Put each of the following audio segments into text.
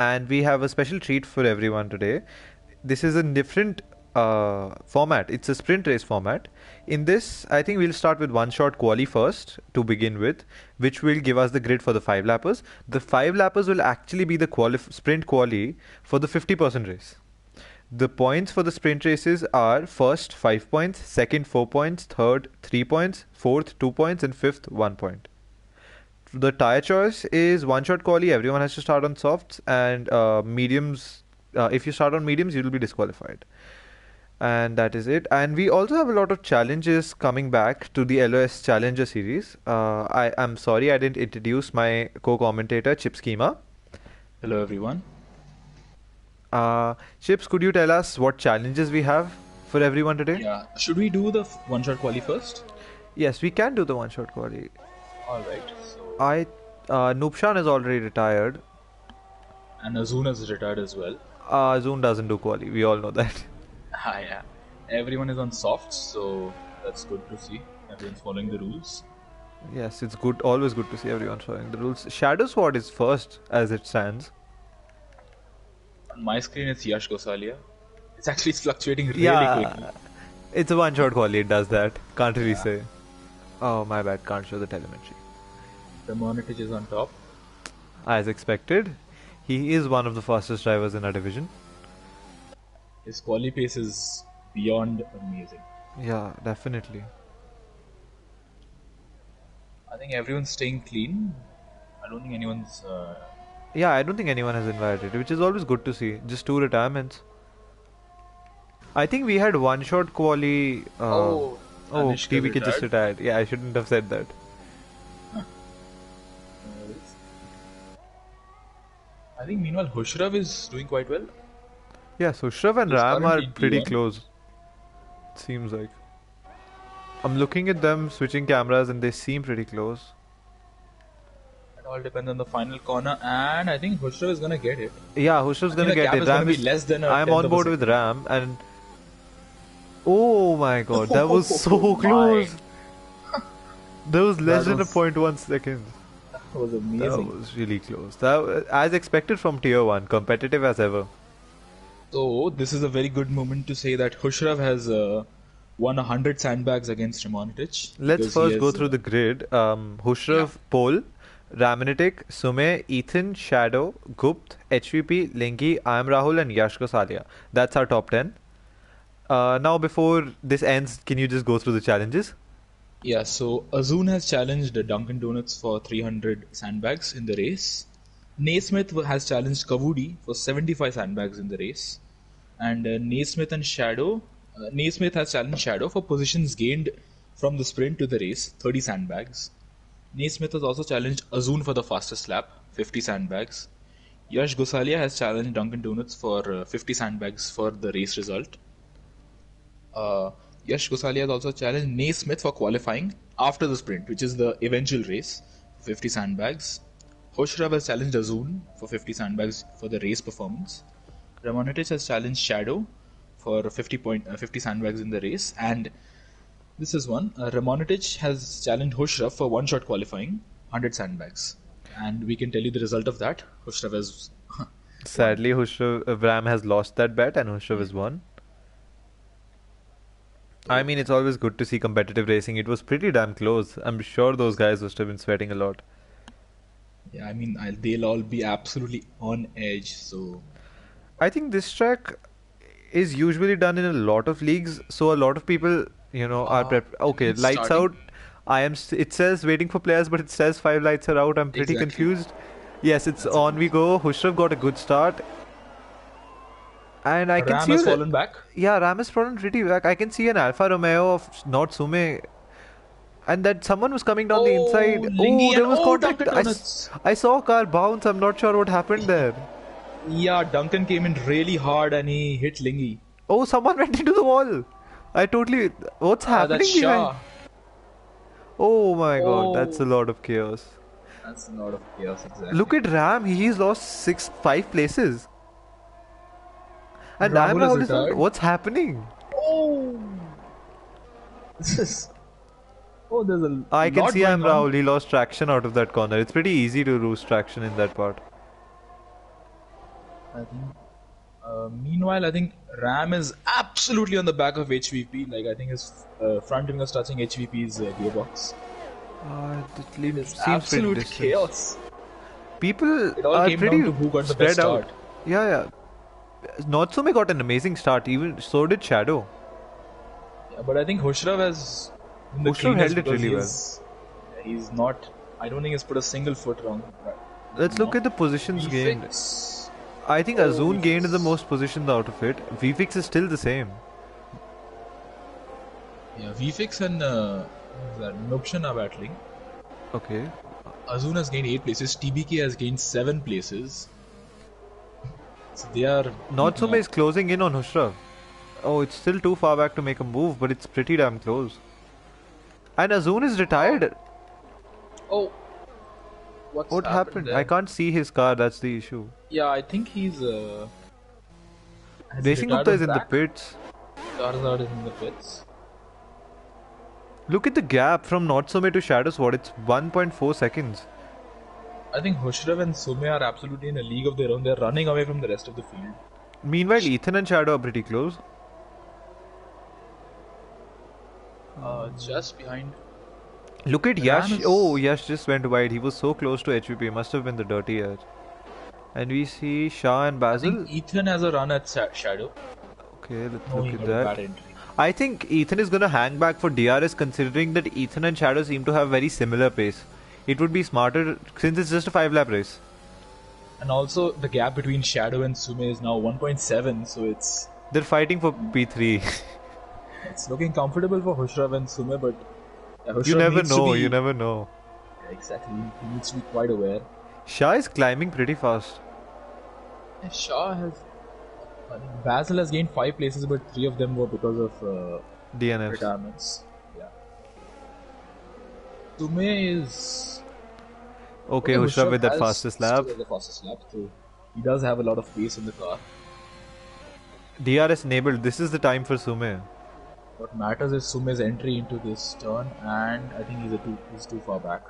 and we have a special treat for everyone today. This is a different format. It's a sprint race format. In this, I think we'll start with one shot quali first to begin with, which will give us the grid for the five lappers. The five lappers will actually be the sprint quali for the 50% race. The points for the sprint races are first 5 points, second 4 points, third 3 points, fourth 2 points, and fifth 1 point. The tire choice is one shot quali. Everyone has to start on softs and mediums. If you start on mediums, you will be disqualified. And that is it. And we also have a lot of challenges coming back to the LOS Challenger series. I am sorry I didn't introduce my co-commentator Chip Schema. Hello everyone. Chips, could you tell us what challenges we have for everyone today? Yeah, should we do the one-shot quali first? Yes, we can do the one shot quali. All right. So Noopshan is already retired. and Azun is retired as well. Zoon doesn't do quali. We all know that. Yeah. Everyone is on softs, so that's good to see. Everyone's following the rules. Yes, it's good. Always good to see everyone following the rules. Shadow Sword is first as it stands. On my screen, it's Yash Gosalia. It's actually fluctuating really quickly. It's a one shot quali. It does that. Can't really say. Oh, my bad. Can't show the telemetry. The Monitich is on top. As expected, he is one of the fastest drivers in our division. His quali pace is beyond amazing. Yeah, definitely. I think everyone's staying clean. I don't think anyone's. Yeah, I don't think anyone has invited, which is always good to see. Just two retirements. I think we had one shot quali. Oh, Anishka TVK just retired. Yeah, I shouldn't have said that. I think meanwhile Hushrav is doing quite well. Yeah, so Shrav and He's Ram are currently pretty T1. close. Seems like. I'm looking at them switching cameras and they seem pretty close. It all depends on the final corner, and I think Hushrav is gonna get it. Yeah, Hushrav's gonna the get gap it. is gonna be less than a I'm tenth on of a board with second. Ram and. Oh my god, that was so My. close! That was less That than a was- 0.1 second. That was That amazing. was really close. That, as expected from Tier 1, competitive as ever. So this is a very good moment to say that Hushrav has won 100 sandbags against Ramonitich. Let's because he first go has, through the grid. Hushrav, Pole, Ramanitic, Sume, Ethan, Shadow, Gupt, HVP, Lingi, I am Rahul, and Yash Gosalia. That's our top 10. Now, before this ends, can you just go through the challenges? Yeah, so Azun has challenged Dunkin' Donuts for 300 sandbags in the race. Naismith has challenged Kavudi for 75 sandbags in the race. And Naismith and Shadow, Naismith has challenged Shadow for positions gained from the sprint to the race, 30 sandbags. Naismith has also challenged Azun for the fastest lap, 50 sandbags. Yash Gosalia has challenged Dunkin' Donuts for 50 sandbags for the race result. Yash Gosalia has also challenged Naismith for qualifying after the sprint, which is the eventual race, 50 sandbags. Hoshrav has challenged Azun for 50 sandbags for the race performance. Ramonitich has challenged Shadow for 50 sandbags in the race, and this is one. Ramonitich has challenged Hoshrav for one shot qualifying, 100 sandbags, and we can tell you the result of that. Hoshrav has Sadly, Ram has lost that bet and Hushrav has won. I mean, it's always good to see competitive racing. It was pretty damn close. I'm sure those guys must have been sweating a lot. yeah, I mean they'll all be absolutely on edge. So I think this track is usually done in a lot of leagues, so a lot of people, are okay. it's Lights starting. out. It says waiting for players, but it says five lights are out. I'm pretty Exactly. confused. Yes, it's That's on. We go. Hushrav got a good start, and I can Ram see. has fallen back. Yeah, Ram has fallen pretty back. I can see an Alfa Romeo of not Sume, and that someone was coming down the inside. Lingy There and was contact. Dunkin' Donuts. I saw a car bounce. I'm not sure what happened there. Yeah, Duncan came in really hard and he hit Lingy. Oh, someone went into the wall. I totally. What's happening That's behind? Shah. Oh my god, that's a Oh, lot of chaos. that's a lot of chaos, exactly. Look at Ram. He's lost 5 places. And I'm Rahul is Rahul is on. retired. What's happening? Oh, this is. Oh, there's a I can lot see I'm going on. Rahul. He lost traction out of that corner. It's pretty easy to lose traction in that part. I think. Meanwhile, I think Ram is absolutely on the back of HVP. Like I think his front wing is touching HVP's gearbox. It is Seems pretty absolute distant. chaos. People It all are came down pretty to who got the best spread out. start. Yeah, yeah. Natsume got an amazing start. Even so did Shadow. Yeah, but I think Hushrav has been the Hushrav cleanest held it because really well. he's not. I don't think he's put a single foot wrong. Let's look Now, at the positions gained. V6. I think Oh, Azun gained the V6. most positions out of it. VFix is still the same. Yeah, VFix and Nuption are battling. Okay. Azun has gained 8 places. TBK has gained 7 places. So they are. Natsume is closing in on Hushrav. Oh, it's still too far back to make a move, but it's pretty damn close. And Azun is retired. Oh, what's What happened? there? I can't see his car, that's the issue. Yeah, I think he's. Has he Racing retired Gupta on is in the track? pits. Charizard is in the pits. Look at the gap from Natsume to Shadow Sword. It's 1.4 seconds. I think Hushrav and Sume are absolutely in a league of their own. They're running away from the rest of the field. Meanwhile, Ethan and Shadow are pretty close. Just behind. Look at Ram Yash. is- Oh, Yash just went wide. He was so close to HVP. Must have been the dirty edge. And we see Shah and I Basil. think Ethan has a run at Shadow. Okay, let's No, he look got at a bad that. entry. I think Ethan is going to hang back for DRS considering that Ethan and Shadow seem to have very similar pace. It would be smarter since it's just a 5-lap race. And also, the gap between Shadow and Sume is now 1.7, so They're fighting for P3. it's looking comfortable for Hushrav and Sume, but yeah, Hushrav You never needs to know, be, you never know. Yeah, exactly. He needs to be quite aware. Shah is climbing pretty fast. Yeah, Shah has. I think Basil has gained 5 places, but 3 of them were because of DNFs. retirements. Yeah. Sume is. Okay, Okay, Hushrav with that has fastest lap. still the fastest lap, so he does have a lot of pace in the car. DRS enabled. This is the time for Sume. What matters is Sume's entry into this turn, and I think he's too far back.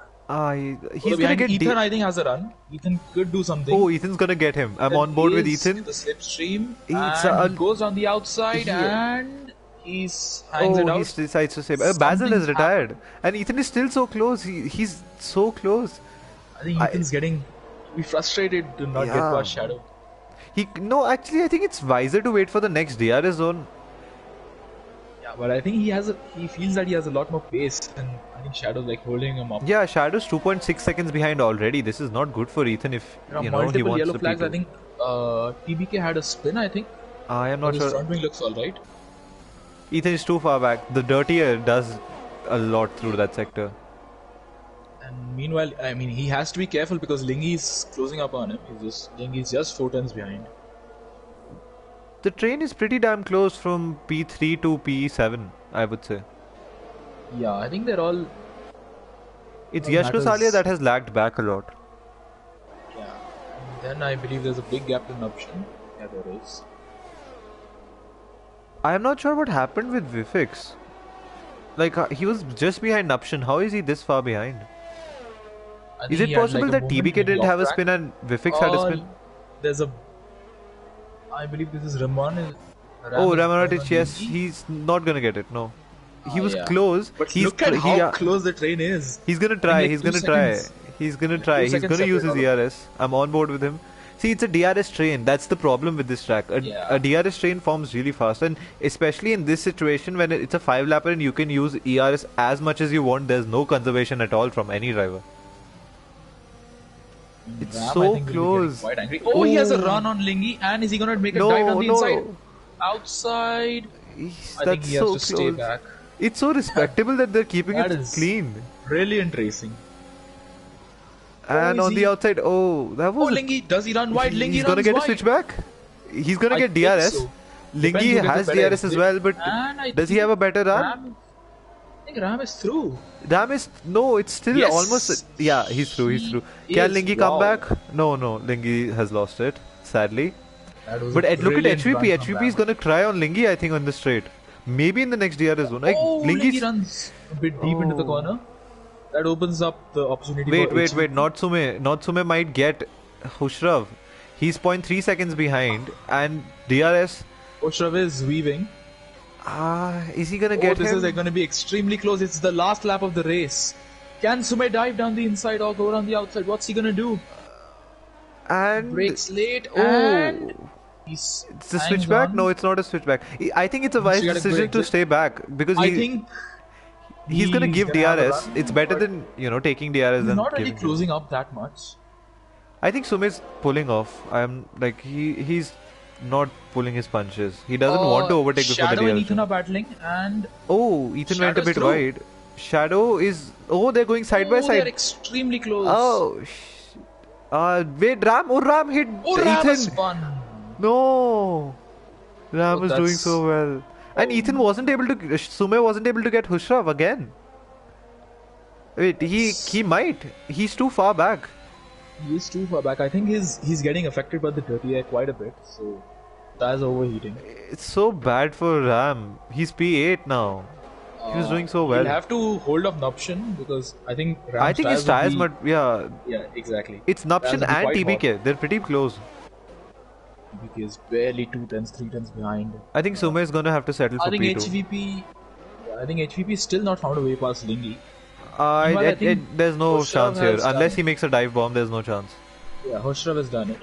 He's gonna get Ethan. I think has a run. Ethan could do something. Oh, Ethan's gonna get him. I'm on board with Ethan. In the slipstream, It's and he goes on the outside, and he's hangs it out. He decides to save. Basil Something's is retired, and Ethan is still so close. He's so close. I think Ethan's getting be frustrated to not get Yeah. past Shadow. Actually, I think it's wiser to wait for the next DRS zone. Yeah, but I think he feels that he has a lot more pace, and I think Shadow's like holding him up. Yeah, Shadow's 2.6 seconds behind already. This is not good for Ethan if There are he multiple wants yellow the flags. P2. I think TBK had a spin. I think. I am not His sure. front wing looks alright. Ethan is too far back. The dirtier does a lot through that sector. And meanwhile, I mean, he has to be careful because Lingy's closing up on him. Lingy's just 4 turns behind. The train is pretty damn close from P3 to P7, I would say. Yeah, I think they're all. It's All Yashno matters. Salia that has lagged back a lot. Yeah. And then I believe there's a big gap in option. Yeah, there is. I am not sure what happened with Vifix. Like, he was just behind Nuption. How is he this far behind? I think Is it he had, possible like, a that movement TBK maybe didn't off have a track. spin and Vifix had a spin? There's a. I believe this is Ramon. Oh, Ramonatich, yes, he's not gonna get it, no. He was yeah. close. But he's look at how he, close the train is. He's gonna try, like he's 2 gonna try. seconds. He's gonna Like try. 2 He's seconds gonna use his separate all of DRS. I'm on board with him. See, it's a DRS train. That's the problem with this track. A DRS train forms really fast, and especially in this situation when it's a 5-lapper and you can use ERS as much as you want, there's no conservation at all from any driver. It's Ram, so I think, will be getting close. quite angry. Oh, he has a run on Lingy, and is he gonna make a dive on the inside? Outside. I think he has so to stay close. back. It's so respectable that they're keeping That it is- clean. Brilliant racing. And is on the he- outside, that was. Oh, Lingy, does he run wide? Lingy He's runs gonna get wide. a switchback. He's gonna I get think DRS. so. Depends Lingy who gets has the better DRS as exit. well, but And I does he think have a better run? I think Ram is through. Ram is no, it's still Yes. almost. Yeah, he's through. He's through. He Can is. Lingy come Wow. back? No, Lingy has lost it, sadly. That was But a look at brilliant HVP. run from HVP is Ram. gonna try on Lingy, I think, on the straight. Maybe in the next DRS zone. Like, Oh, Lingy Lingy's. runs a bit deep into the Oh. corner. That opens up the opportunity Wait, for wait, HVP. wait. Natsume might get Hushrav. He's 0.3 seconds behind, and DRS. Oshrav is weaving. Is he gonna Oh, get this is him? going to be extremely close. It's the last lap of the race. Can Sume dive down the inside or go around the outside? What's he going to do? And Breaks late and oh, he it's a hangs switchback. No, on. it's not a switchback. I think it's a He wise got a good decision to exit. stay back because I think he's gonna he's give going to have a DRS. It's run, better but than taking DRS he's than not really giving DRS. closing up that much. I think Sume's pulling off. I'm like he's not pulling his punches. He doesn't want to overtake before the Shadow and DRS Ethan jump. are battling, and Oh, Ethan went a Shadow's bit through. wide. Shadow is. Oh, they're going side by Oh, they're side. extremely close. Oh, wait, Ram. Oh, Ram hit Oh, Ram has Ethan. spun. No, Oh, Ram was doing that's so well, and Ethan wasn't able to. Sume wasn't able to get Hushrav again. Wait, he might. He's too far back. he is too far back. I think he's getting affected by the dirty air quite a bit, so that's overheating. It's so bad for Ram. He's P8 now. He was doing so well. He'll have to hold off Nuption because I think Ram's I think his tires would might. Yeah, be, yeah, exactly. it's Nuption Tires would be and quite TBK. hot. They're pretty close. TBK is barely 2 tenths, 3 tenths behind. I think Sume is gonna have to settle for I think P2. HVP. I think HVP still not found a way past Lingy. Uh, Meanwhile, I think there's no Khosrow chance here. has done Unless it. he makes a dive bomb, there's no chance. Yeah, Hoshrav has done it.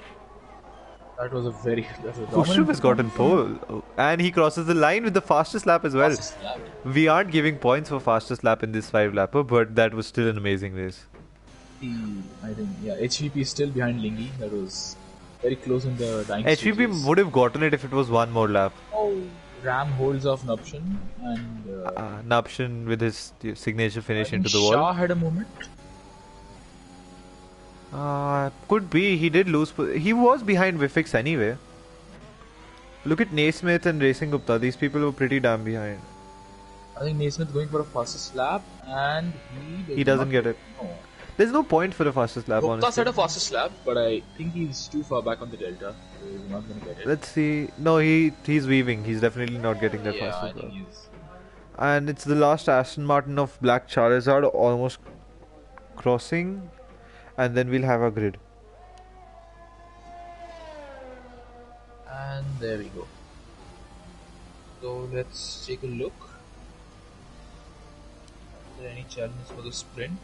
That was a Khosrow dominant has gotten performance pole. And he crosses the line with the fastest lap as well. fastest lap. We aren't giving points for fastest lap in this 5-lapper, but that was still an amazing race. I think HVP is still behind Lingy. That was very close in the dying HVP stages. would have gotten it if it was one more lap. Oh, Ram holds off Nuption and Napshin with his signature I finish think into the Shah wall. had a moment. Could be. He did lose. He was behind Vifix anyway. Look at Naismith and Racing Gupta. These people were pretty damn behind. I think Naismith going for a fastest lap and He doesn't get it. No. There's no point for the fastest lap, Gupta honestly. said a fastest lap, but I think he's too far back on the delta. So he's not going to get it. Let's see. No, he's weaving. He's definitely not getting that Yeah, I fastest think lap. he's. And it's the last Aston Martin of Black Charizard almost crossing, and then we'll have a grid. And there we go. So let's take a look. Are there any challenges for the sprint?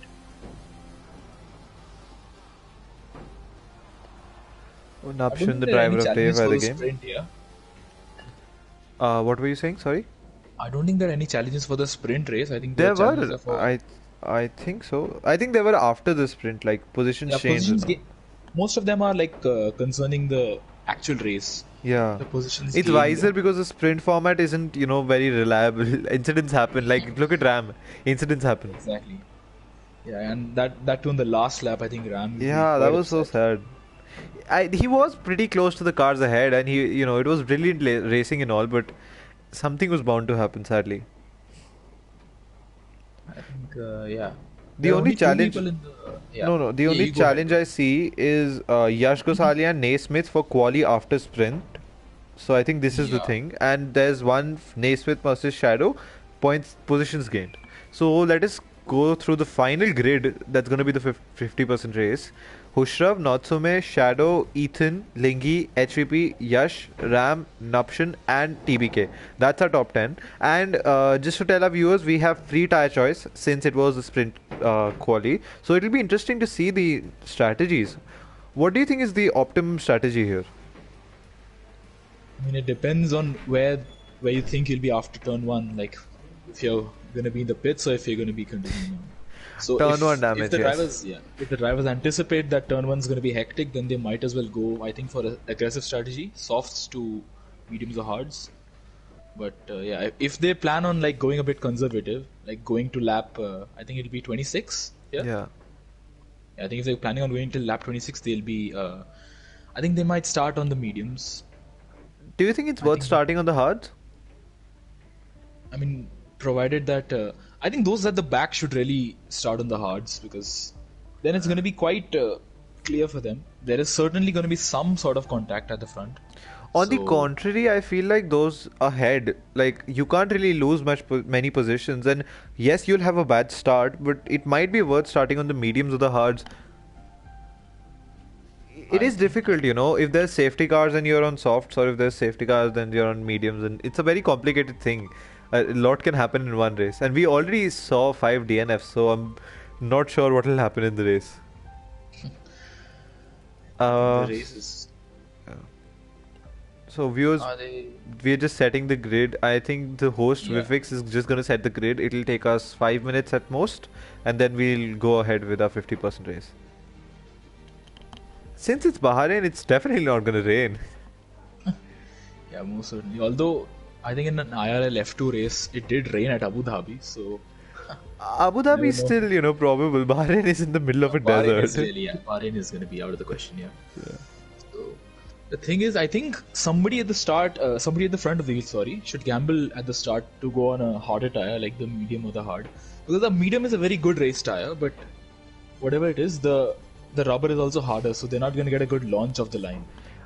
Oh, I don't Napshin, think the there are any driver of day challenges by for the the game. sprint here. What were you saying? Sorry. I don't think there are any challenges for the sprint race. I think There the challenges were. are for I think so. I think they were after the sprint, like positions yeah, changed. positions gain. Most of them are like concerning the actual race. Yeah. The positions It's gained. wiser because the sprint format isn't, very reliable. Incidents happen. Like look at Ram. Incidents happen. Exactly. Yeah, and that too in the last lap, I think Ram. will be Yeah, that quite was so upset. sad. He was pretty close to the cars ahead, and it was brilliant racing and all, but something was bound to happen, sadly. I think yeah. The There are only two challenge. people in the, yeah. No, the Yeah, only you go ahead. challenge I see is Yash Gosali and Naismith for quali after sprint. So I think this is the Yeah. thing, and there's one Naismith versus Shadow points positions gained. So let us go through the final grid. That's going to be the 50% race. Hushrav, Natsume, Shadow, Ethan, Lingi, HVP, Yash, Ram, Napshan, and TBK. That's our top 10. And just to tell our viewers, we have free tire choice since it was a sprint quali. So it'll be interesting to see the strategies. What do you think is the optimum strategy here? I mean, it depends on where you think you'll be after turn one. Like, if you're gonna be in the pits or if you're gonna be continuing. So Turn if, one damage, if the yes. drivers, if the drivers anticipate that turn one's gonna be hectic, then they might as well go. I think for an aggressive strategy, softs to mediums or hards. But yeah, if they plan on like going a bit conservative, like going to lap, I think it'll be 26. Yeah. I think if they're planning on going till lap 26, they'll be. I think they might start on the mediums. Do you think it's worth starting on the hards? I mean, provided that I think those at the back should really start on the hards because then it's going to be quite clear for them. There is certainly going to be some sort of contact at the front. On the So- contrary, I feel like those ahead, like you can't really lose many positions. And yes, you'll have a bad start, but it might be worth starting on the mediums or the hards. it I is think. difficult, if there's safety cars and you're on softs, or if there's safety cars then you're on mediums, and it's a very complicated thing. A lot can happen in one race, and we already saw 5 DNFs, so I'm not sure what will happen in the race. I think the Uh, race is. so viewers, Are they? we're just setting the grid. I think the host Yeah. Vivix is just gonna set the grid. It'll take us 5 minutes at most, and then we'll go ahead with our 50% race. Since it's Bahrain, it's definitely not gonna rain. Yeah, most certainly. Although I think in an IRL F2 race, it did rain at Abu Dhabi, so Abu you Dhabi never is know. still, probable. Bahrain is in the middle of a Bahrain is desert. really, yeah, Bahrain is going to be out of the question, yeah. So the thing is, I think somebody at the start, somebody at the front of the wheel, sorry, should gamble at the start to go on a harder tire, like the medium or the hard, because the medium is a very good race tire, but whatever it is, the rubber is also harder, so they're not going to get a good launch of the line.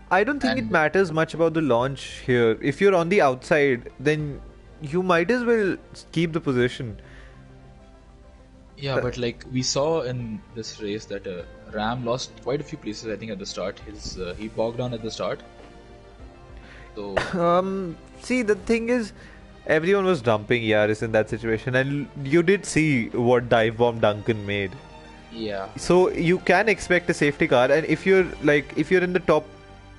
I don't think it And matters much about the launch here. If you're on the outside, then you might as well keep the position. yeah, but like we saw in this race that Ram lost quite a few places. I think at the start, he bogged down at the start. So See, the thing is, everyone was dumping Yaris in that situation, and you did see what dive bomb Duncan made. yeah, So you can expect a safety car, and if you're in the top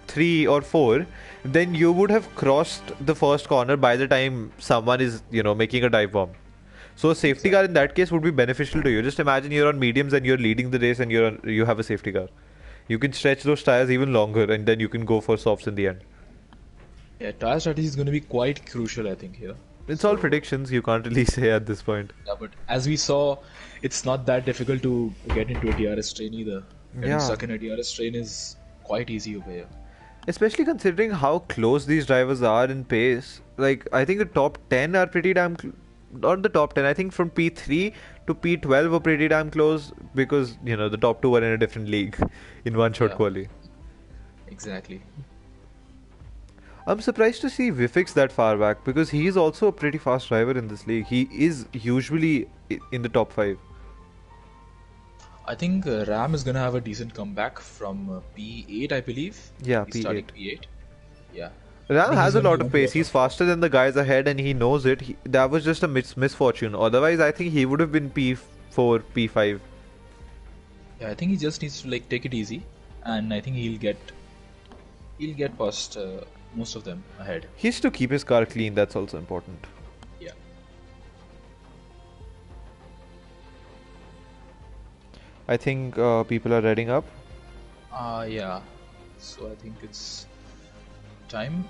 3 or 4, then you would have crossed the first corner by the time someone is, making a dive bomb. So a safety car in that case would be beneficial to you. Just imagine you're on mediums and you're leading the race and you have a safety car. You can stretch those tires even longer, and then you can go for softs in the end. yeah, tire strategy is going to be quite crucial, I think here. It's all So predictions. You can't really say at this point. yeah, but as we saw, it's not that difficult to get into a DRS train either. Getting Yeah. stuck in a DRS train is quite easy over here. Especially considering how close these drivers are in pace. Like, I think the top 10 are pretty damn not the top 10. I think from P3 to P12 were pretty damn close, because, the top 2 were in a different league in one shot Yeah, quali. exactly. I'm surprised to see Vifix that far back, because he is also a pretty fast driver in this league. He is usually in the top 5. I think Ram is going to have a decent comeback from P8, I believe. Yeah, He's starting P8. P8. Yeah. I Ram think he's has a going to be lot of one to pace. watch He's out for. faster than the guys ahead, and he knows it. That was just a misfortune. Otherwise, I think he would have been P4, P5. Yeah, I think he just needs to like take it easy, and I think he'll get past most of them ahead. He has to keep his car clean. That's also important. Yeah. I think people are reading up. Yeah. So I think it's time.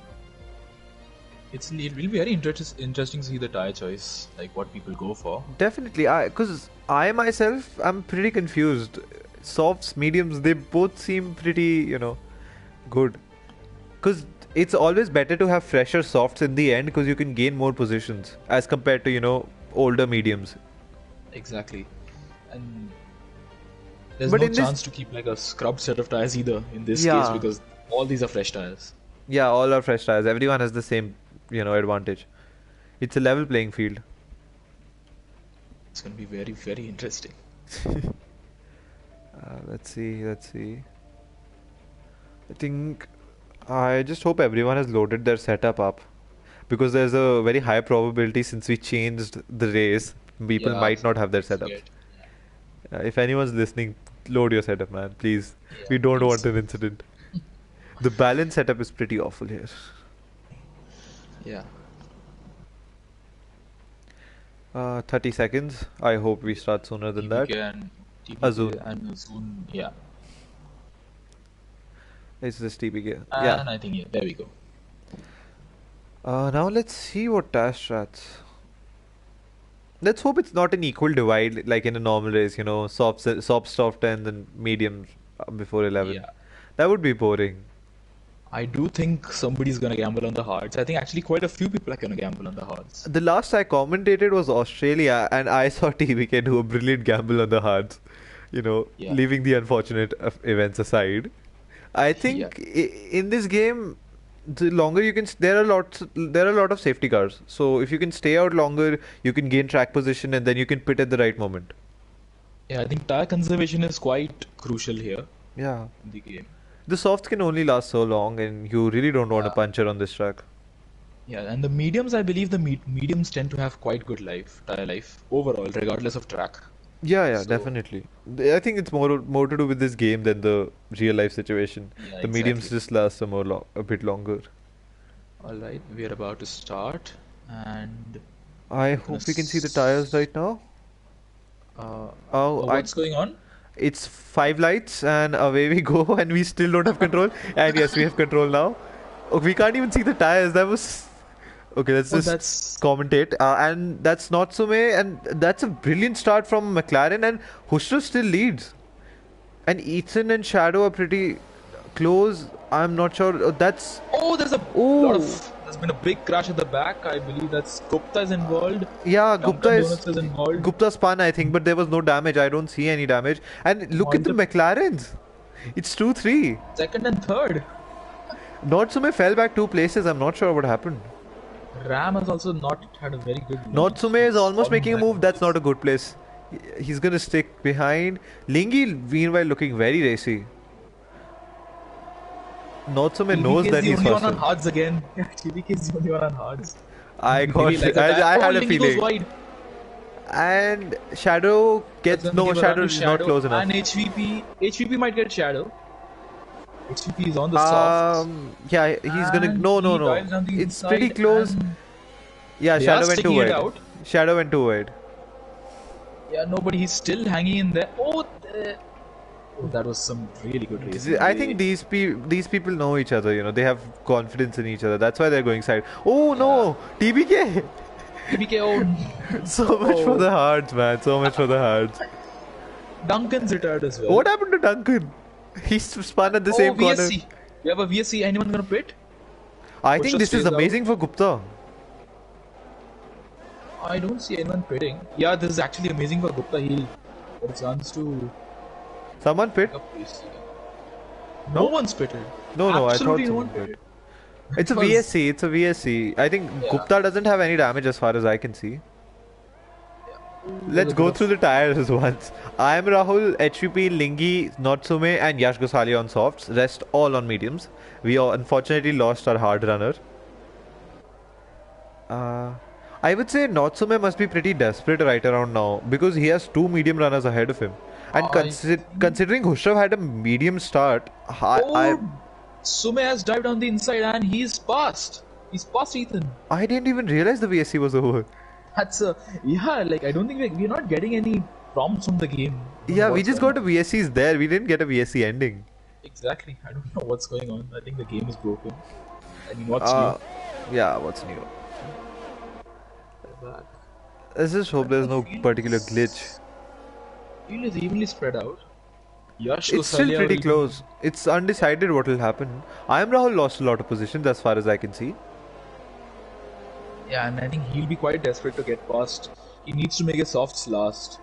It will be very interesting to see the tire choice, like what people go for. Definitely, because I myself I'm pretty confused. Softs, mediums, they both seem pretty, good. Because it's always better to have fresher softs in the end, because you can gain more positions as compared to, older mediums. Exactly. And there's But no in this, chance to keep like a scrubbed set of tires either in this case yeah, because all these are fresh tires. yeah, all are fresh tires. Everyone has the same, advantage. It's a level playing field. It's going to be very, very interesting. Let's see. I think I just hope everyone has loaded their setup up, because there's a very high probability, since we changed the race, people Yeah, might not have their don't setups. forget. If anyone's listening, load your setup, man, please. Yeah, We don't want please. an incident. The balance setup is pretty awful here. Yeah. 30 seconds. I hope we start sooner than that. TPK and Azun. TPK and Zoom. Yeah. It's this TPK. Yeah. And I think, yeah, there we go. Now let's see what task strats. Let's hope it's not an equal divide like in a normal race, soft 10 and mediums before 11. Yeah. That would be boring. I do think somebody's going to gamble on the hards. I think actually quite a few people are going to gamble on the hards. The last I commentated was Australia, and I saw TVK do a brilliant gamble on the hards, Yeah. leaving the unfortunate events aside. I Yeah. think in this game, the longer you can, there are a lot of safety cars. So if you can stay out longer, you can gain track position, and then you can pit at the right moment. Yeah, I think tire conservation is quite crucial here Yeah. in the game. The softs can only last so long, and you really don't want a Yeah. puncher on this track. Yeah, and the mediums, I believe the mediums tend to have quite good tire life overall, regardless of track. Yeah, yeah, So, definitely. I think it's more to do with this game than the real life situation. yeah, The mediums exactly. just last a bit longer. All right, we are about to start, and I we're gonna. hope we can see the tires right now. Uh, Oh, what's going on? it's 5 lights and away we go, and we still don't have control. And yes, we have control now. Oh, we can't even see the tires. That was okay. Let's Oh, just that's. commentate. And that's Natsume, and that's a brilliant start from McLaren, and Hushru still leads. And Ethan and Shadow are pretty close. I'm not sure. That's Oh, there's a lot oh of. There's been a big crash at the back. I believe that's Gupta is involved. yeah, Dunkin' Donuts is involved. Gupta spun, I think, but there was no damage. I don't see any damage. And look at the Multiple McLarens. It's 2-3. second and third. Natsume fell back 2 places. I'm not sure what happened. Ram has also not had a very good launch. Natsume is He's almost fallen making a back move. a That's place. not a good place. He's gonna stick behind. Lingy, meanwhile, looking very racy. Natsume knows TBK is that the he's only one on faster. hards again. TBK is the only one on hards. I Really got. like that. I Oh, had a Lingy goes feeling. wide. And Shadow That's gets going to no. give a run Shadow to is not Shadow close enough. and HVP. HVP might get Shadow. HVP is on the soft. Yeah, he's gonna. And No, no, he no. dives down the It's pretty inside close. and Yeah, they are Shadow went too sticking it wide. out. Shadow went too wide. Yeah, no, but he's still hanging in there. Oh, that was some really good racing. I think these people know each other. You know, they have confidence in each other. That's why they're going side. Oh Yeah. no, TBK! TBK, oh, So much for oh. the hards, man. So much for the hards. Duncan's retired as well. What happened to Duncan? He spun at the Oh, same corner. VSC. We have a VSC. Anyone gonna pit? I Pusher think this is stays amazing for Gupta. I don't see anyone pitting. Yeah, this is actually amazing for Gupta. He'll get a chance to Someone pit? pick up pace. No? No one's pitted. No, no. I thought Absolutely no someone one pit. pitted. It's a Because- VSC. It's a VSC. I think Yeah. Gupta doesn't have any damage as far as I can see. Let's a go bit of- through the tires once. I am Rahul, HVP, Lingy, Natsume, and Yash Gosali on softs. Rest all on mediums. We all unfortunately lost our hard runner. I would say Natsume must be pretty desperate right around now because he has 2 medium runners ahead of him. And considering Hushrav had a medium start, Oh, Sume has dived on the inside and he's passed. He's passed Ethan. I didn't even realize the VSC was over. That's a yeah. Like I don't think we're not getting any prompts from the game. Yeah, we just got a VSCs there. We didn't get a VSC ending. Exactly. I don't know what's going on. I think the game is broken. I mean, what's Yeah, what's new? new? Back. Let's just hope there's no particular glitch. Field is evenly spread out. Yash It's still Gosalia pretty will- close. It's undecided what will happen. I am Rahul lost a lot of positions as far as I can see. Yeah, and I think he'll be quite desperate to get past. He needs to make his softs last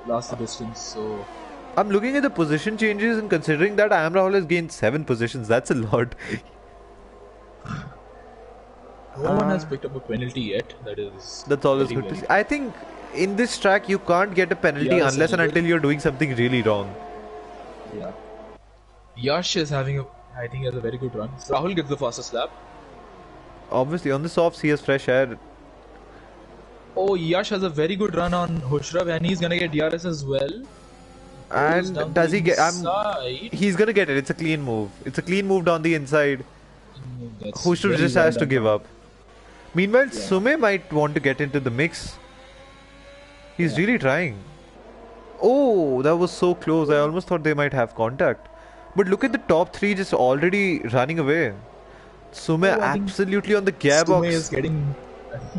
the distance. So I'm looking at the position changes and considering that I am Rahul has gained 7 positions, that's a lot. no one has picked up a penalty yet. That is. That's always very, good to very see. I think in this track you can't get a penalty Yeah, that's unless and good. until you're doing something really wrong. Yeah. Yash is having a. I think he has a very good run. Rahul gets the fastest lap. Obviously, on the softs he has fresh air. Oh, Yash has a very good run on Hushrav and he's gonna get DRS as well. Goes down And does the he get? inside. He's gonna get it. It's a clean move. It's a clean move down the inside. That's Hushru very just well has to done. give up. Meanwhile, Yeah. Sume might want to get into the mix. He's really trying. Oh, that was so close. I almost thought they might have contact. But look at the top 3 just already running away. Sume Oh, I think absolutely on the Sume gearbox. is getting.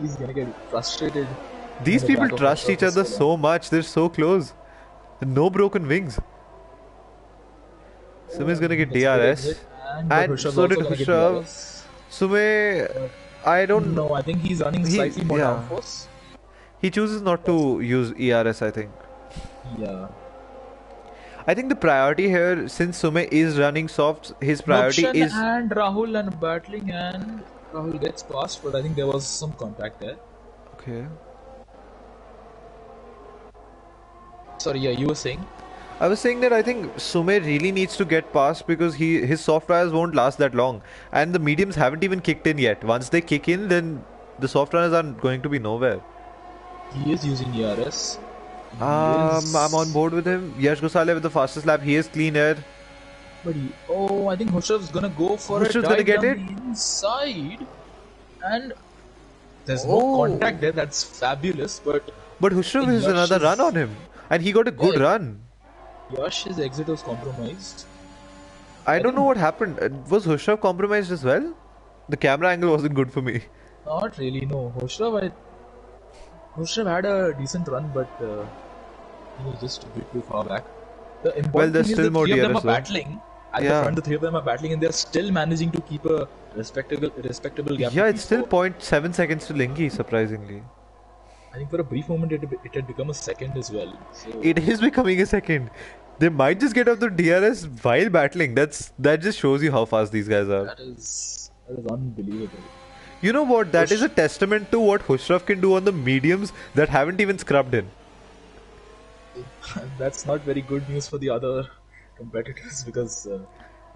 He's gonna get frustrated. These on the people back of trust Hushrav each other for long. so much. They're so close. No broken wings. Sume is gonna get That's a good DRS. exit, And but Hushav's so did also gonna get Hushrav. DRS. Sume, I don't know. No, I think he's running He- slightly more yeah. downforce. He chooses not to use ERS, I think. Yeah. I think the priority here, since Sume is running softs, his priority Mokshan is. and Rahul and battling and Rahul gets past, but I think there was some contact there. Okay. Sorry, yeah, you were saying? I was saying that I think Sume really needs to get past because his soft tires won't last that long, and the mediums haven't even kicked in yet. Once they kick in, then the soft tires are going to be nowhere. He is using ERS. He I'm on is. board with him. Yash Gosale with the fastest lap. He is clean air. But oh, I think Hushav's gonna go for a Hushrav's gonna dive get down it. the inside, and there's no Oh, contact there. That's fabulous. But but I Hushrav think has Yash another run on is. him, and he got a good Yeah, run. Yash's exit was compromised. I I don't know think what happened. Was Hushrav compromised as well? The camera angle wasn't good for me. not really. No, Hushrav had a decent run, but he was just a bit too far back. The Well, important there's thing is still the more three of them DRS are though. battling at the Yeah. front. The three of them are battling, and they're still managing to keep a respectable gap to Yeah, it's still P4. 0.7 seconds to Linky, surprisingly. I think for a brief moment it had become a second as well. So It is becoming a second. They might just get off the DRS while battling. That just shows you how fast these guys are. that is unbelievable. You know what? That is Push. a testament to what Hushraf can do on the mediums that haven't even scrubbed in. That's not very good news for the other competitors because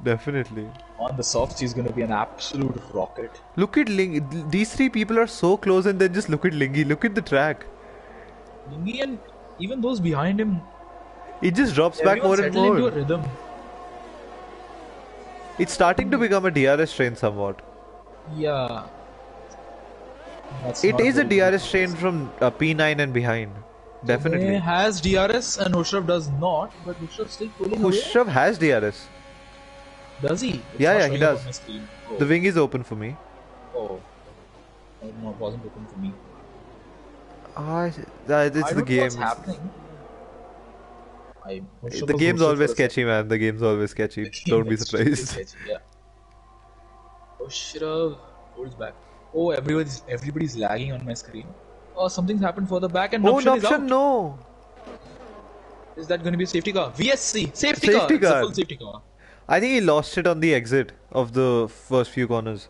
Definitely. on the softs he's going to be an absolute rocket. Look at Ling. These three people are so close, and then just look at Lingy. Look at the track. Lingy and even those behind him, It just drops back everyone more and settled into a more. rhythm. It's starting to become a DRS train somewhat. Yeah, that's It not is a very good. DRS train from P9 and behind. May Definitely. has DRS and Hushraf does not, but Hushraf still pulling away. Hushraf has DRS. Does he? It's Yeah, not yeah, he showing up does. on my screen. The wing is open for me. Oh, no, it wasn't open for me. Ah, it's I the don't know what's game. happening. Hushraf The was game's roasted for always a second. sketchy, man. The game's always The sketchy. game Don't be extremely surprised. sketchy, yeah. Hushraf pulls back. Oh, everybody's lagging on my screen. Oh, something's happened further back and Oh, Nuption is Noption, out. no! Is that going to be a safety car? VSC! Safety car! Safety It's a car. full safety car. I think he lost it on the exit of the first few corners.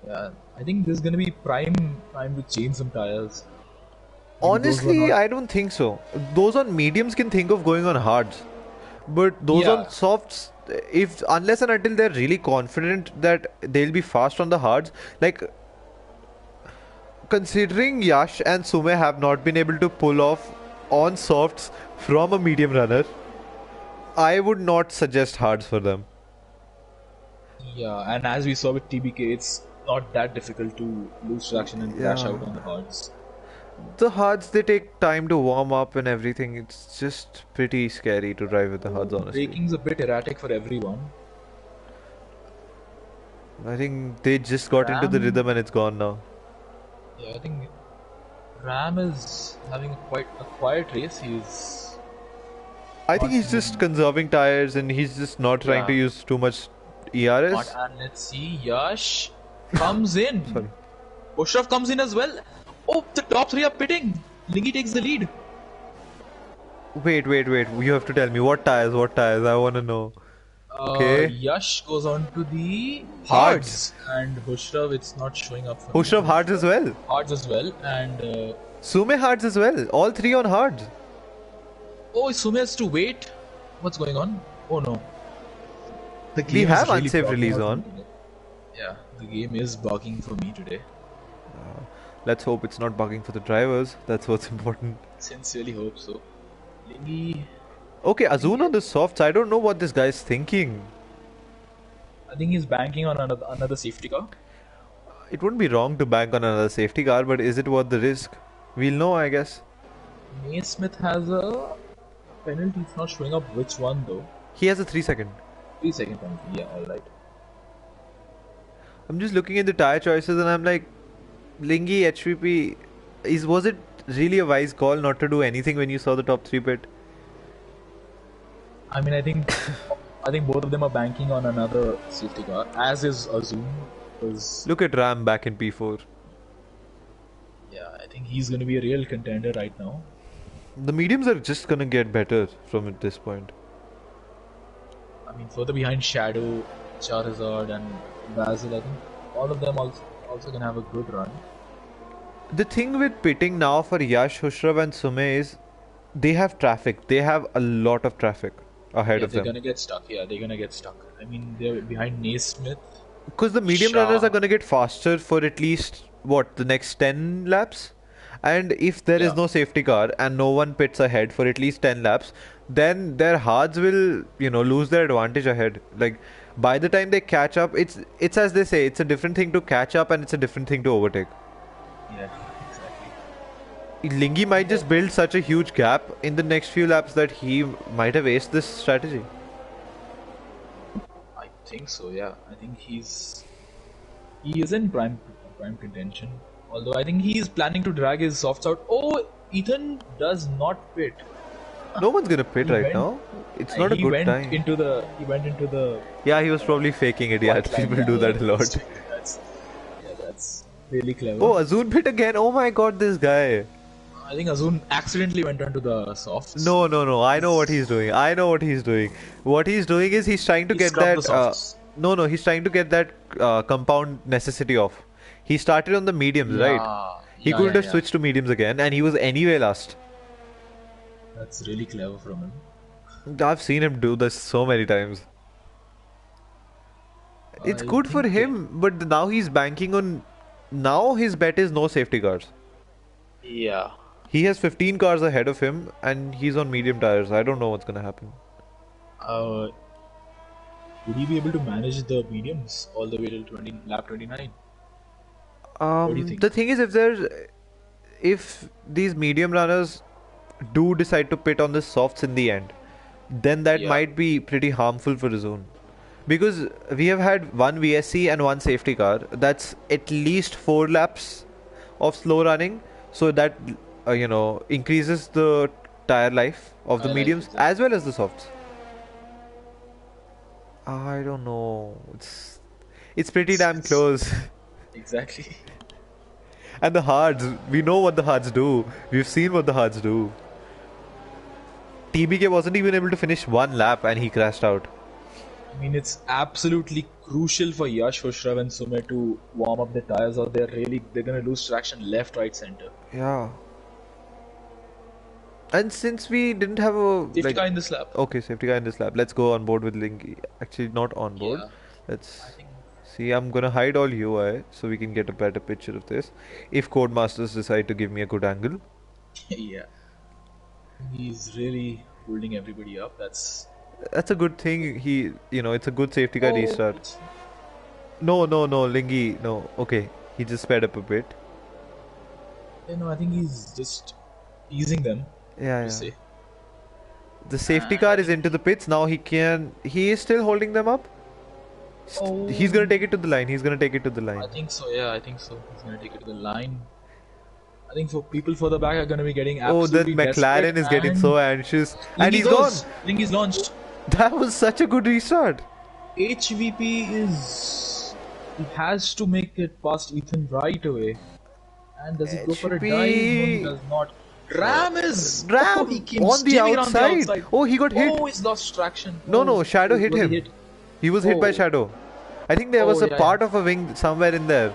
Yeah, I think this is going to be prime to change some tires. Maybe those were Honestly, not. I don't think so. Those on mediums can think of going on hards. But those on Yeah, softs, if unless and until they're really confident that they'll be fast on the hards, like considering Yash and Sume have not been able to pull off on softs from a medium runner, I would not suggest hards for them. yeah, and as we saw with TBK, it's not that difficult to lose traction and crash Yeah. out on the hards. The hards, they take time to warm up and everything. It's just pretty scary to drive with the hards, honestly. Braking's a bit erratic for everyone. I think they just got into the Ram, rhythm and it's gone now. yeah, I think Ram is having a quiet race. He's I think not he's just even. conserving tires and he's just not trying to Yeah, use too much not. ERS. And let's see, Yash comes in. Sorry. Oshraf comes in as well. Oh, the top three are pitting. Lingy takes the lead. Wait. You have to tell me what tires, what tires. I want to know. Okay. Yash goes on to the Hards. hards, and Hushrav, it's not showing up for me. Hushrav hards as well. Hards as well, and Sume hards as well. All three on hards. oh, Sume has to wait. What's going on? Oh no, the We game is have really unsafe bugging release out for on. me today. Yeah, the game is bugging for me today. Let's hope it's not bugging for the drivers. That's what's important. Sincerely hope so. Lingy, Okay, I think Azun on the softs. I don't know what this guy's thinking. I think he's banking on another safety car. It wouldn't be wrong to bank on another safety car, but is it worth the risk? We'll know, I guess. Naismith has a penalty. It's not showing up which one though. He has a 3 second. 3 second penalty. Yeah, all right. I'm just looking at the tire choices and I'm like, Lingy, HVP, was it really a wise call not to do anything when you saw the top three pit? I mean, I think both of them are banking on another safety car, as is Azum. Because Look at Ram back in P4. yeah, I think he's going to be a real contender right now. The mediums are just gonna get better from this point. I mean, further behind Shadow, Charizard, and Basil, I think all of them also can have a good run. The thing with pitting now for Yash, Hushrav and Sume is They have traffic. They have a lot of traffic ahead Yeah, of they're them. gonna get stuck. Yeah, they're gonna get stuck. I mean, they're behind Naismith, Because the medium runners are Shah. going to get faster for at least, what, the next 10 laps? And if there is Yeah, no safety car and no one pits ahead for at least 10 laps, then their hards will, lose their advantage ahead. Like, by the time they catch up, it's as they say, it's a different thing to catch up and it's a different thing to overtake. yeah, exactly. Lingy might But just build such a huge gap in the next few laps that he might have aced this strategy. I think so. Yeah, I think he is in prime contention. Although I think he is planning to drag his softs out. Oh, Ethan does not pit. No one's gonna pit He right went. now. It's not a He good went time. into the. He went into the Yeah, he was probably faking it. Yeah, white line. people Yeah, do yeah, that a he was lot. doing it. That's really Oh, clever. Azun pit again. Oh my god, this guy. I think Azun accidentally went onto the softs. No, no, no. I know what he's He's, doing. I know what he's doing. What he's doing is he's trying to he get scrubbed the that. softs. No, no, he's trying to get that compound necessity off. He started on the mediums, right? Yeah, He yeah, couldn't yeah, have yeah. switched to mediums again, and he was anyway last. That's really clever from him. I've seen him do this so many times. It's I good for think. him, but now he's banking on. Now his bet is no safety cars. Yeah. He has 15 cars ahead of him, and he's on medium tires. I don't know what's gonna happen. Uh, would he be able to manage the mediums all the way till lap 29? What do you think? The thing is, if these medium runners do decide to pit on the softs in the end, then that Yeah. might be pretty harmful for the zone. Because we have had one VSC and one safety car. That's at least 4 laps of slow running. So that, increases the tire life of the I like mediums it. as well as the softs. I don't know. It's pretty damn It's close. exactly. And the hards, we know what the hards do. We've seen what the hards do. TBK wasn't even able to finish one lap and he crashed out. I mean, it's absolutely crucial for Yash, Hushrav, and Sumer to warm up the tires, or they're gonna lose traction left, right, center. Yeah. And since we didn't have a Safety car in this lap. okay, safety guy in this lap, let's go on board with Linky. Actually, not on board. Yeah, Let's I think. see. I'm gonna hide all UI so we can get a better picture of this. If Codemasters decide to give me a good angle. Yeah, he's really holding everybody up. That's a good thing. It's a good safety car Oh, restart. No, no, no, Lingy, no. Okay, he just sped up a bit. I think he's just easing them. Yeah, To yeah. say. The safety And car I is think. into the pits now. He is still holding them up. He's gonna Oh, take it to the line. He's gonna take it to the I line. think so. Yeah, I think so. He's gonna take it to the line. I think for people further back are gonna be getting Oh, the absolutely desperate. McLaren is getting And so anxious, and Lingy he's gone. goes. Lingy's launched. That was such a good restart. HVP is. He has to make it past Ethan right away. And does he go for a dive? No, he does not. Ram is. Oh, he Ram keeps on the jamming around the outside. outside. Oh, he got hit. Oh, he's lost traction. No, no, Oh, Shadow hit was him. he He was hit by Oh. Shadow. I think there was Oh, a yeah, part yeah. of a wing somewhere in there.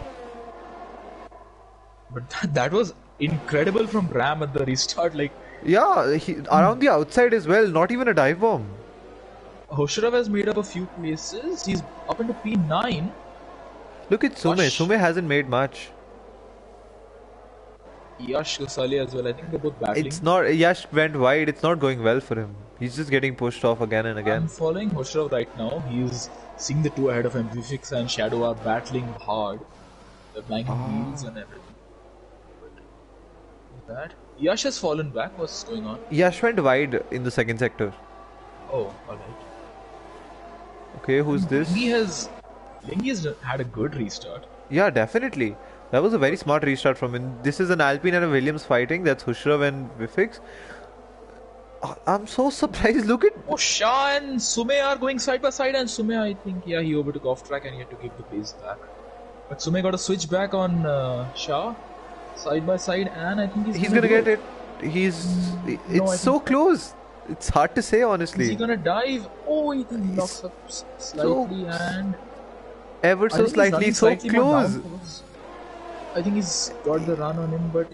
But that was incredible from Ram at the restart. Like, Yeah, around the outside as well. Not even a dive bomb. Hoshirav has made up a few places. He's up into P9. Look at Sume. Gosh. Sume hasn't made much. Yash Gosali as well. I think they're both battling. It's not. Yash went wide. It's not going well for him. He's just getting pushed off again and again. I'm following Hoshirav right now. He's seeing the two ahead of him. Vifix and Shadow are battling hard. They're flying in wheels and everything. But that Yash has fallen back. What's going on? Yash went wide in the second sector. Oh, alright. Okay, who's this? Lingy has had a good restart. Yeah, definitely. That was a very smart restart from him. This is an Alpine and a Williams fighting. That's Hushrav and Vifix. I'm so surprised. Look at. Oh, Shah and Sume are going side by side, and Sume, I think, yeah, he overtook off track and he had to give the pace back. But Sume got a switch back on Shah, side by side, and I think He's gonna get it. It's I so think- close. It's hard to say, Is honestly. he gonna dive? Oh, he locks up slightly and Ever I so think he's slightly, running so slightly more close. downforce. I think he's got the run on him, but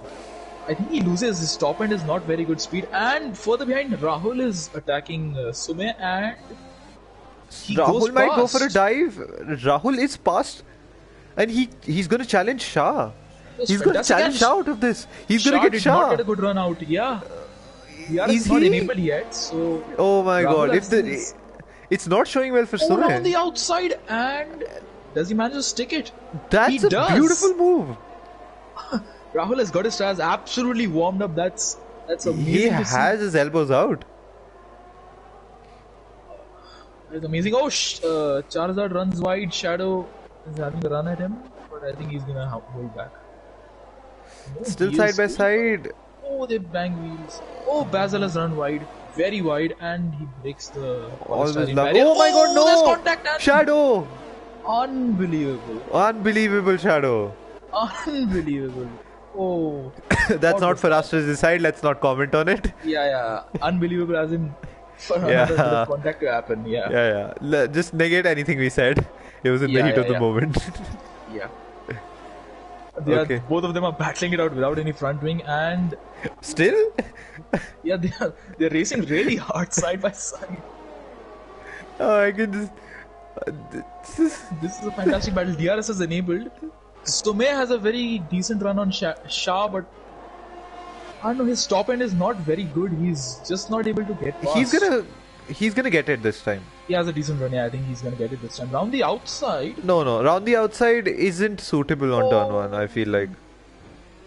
I think he loses. His top end is not very good speed. And further behind, Rahul is attacking Sume and he goes Rahul might go for a past. dive. Rahul is past. And he's going to challenge Shah. It was He's going to fantastic. challenge And Shah out of this. He's going Shah to get did not Shah. get a good run out. Yeah. DRS Is is not he? enabled yet. So Oh my Rahul god. has this It's not showing well for all on Sume. the outside, and does he manage to stick it? That's He a does. beautiful move. Rahul has got his tires absolutely warmed up. That's amazing. He to see. has his elbows out. That's amazing. Oh, Charizard runs wide. Shadow is having a run at him, but I think he's gonna hold back. No, Still he side is by still- side. Oh, they bang wheels. Oh, Basil has run wide, very wide, and he breaks the Always polystyrene love. barrier. Oh my god, no! There's contact and Shadow! unbelievable, Unbelievable Shadow. unbelievable. Oh, That's What not was for us to decide. Let's not comment on it. yeah, unbelievable as in for Yeah. another bit of contact to happen. Yeah, Yeah. Just negate anything we said. It was in the Yeah, heat yeah, of the yeah. moment. yeah. Okay. Both of them are battling it out without any front wing, and Still? yeah, they're racing really hard side by side. Oh, I can just. This is a fantastic battle. DRS is enabled. Sume has a very decent run on Shah, but I don't know, his top end is not very good. He's just not able to get past. He's gonna get it this time. He has a decent run. Yeah, I think he's gonna get it this time. Round the outside. No. Round the outside isn't suitable on turn one. I feel like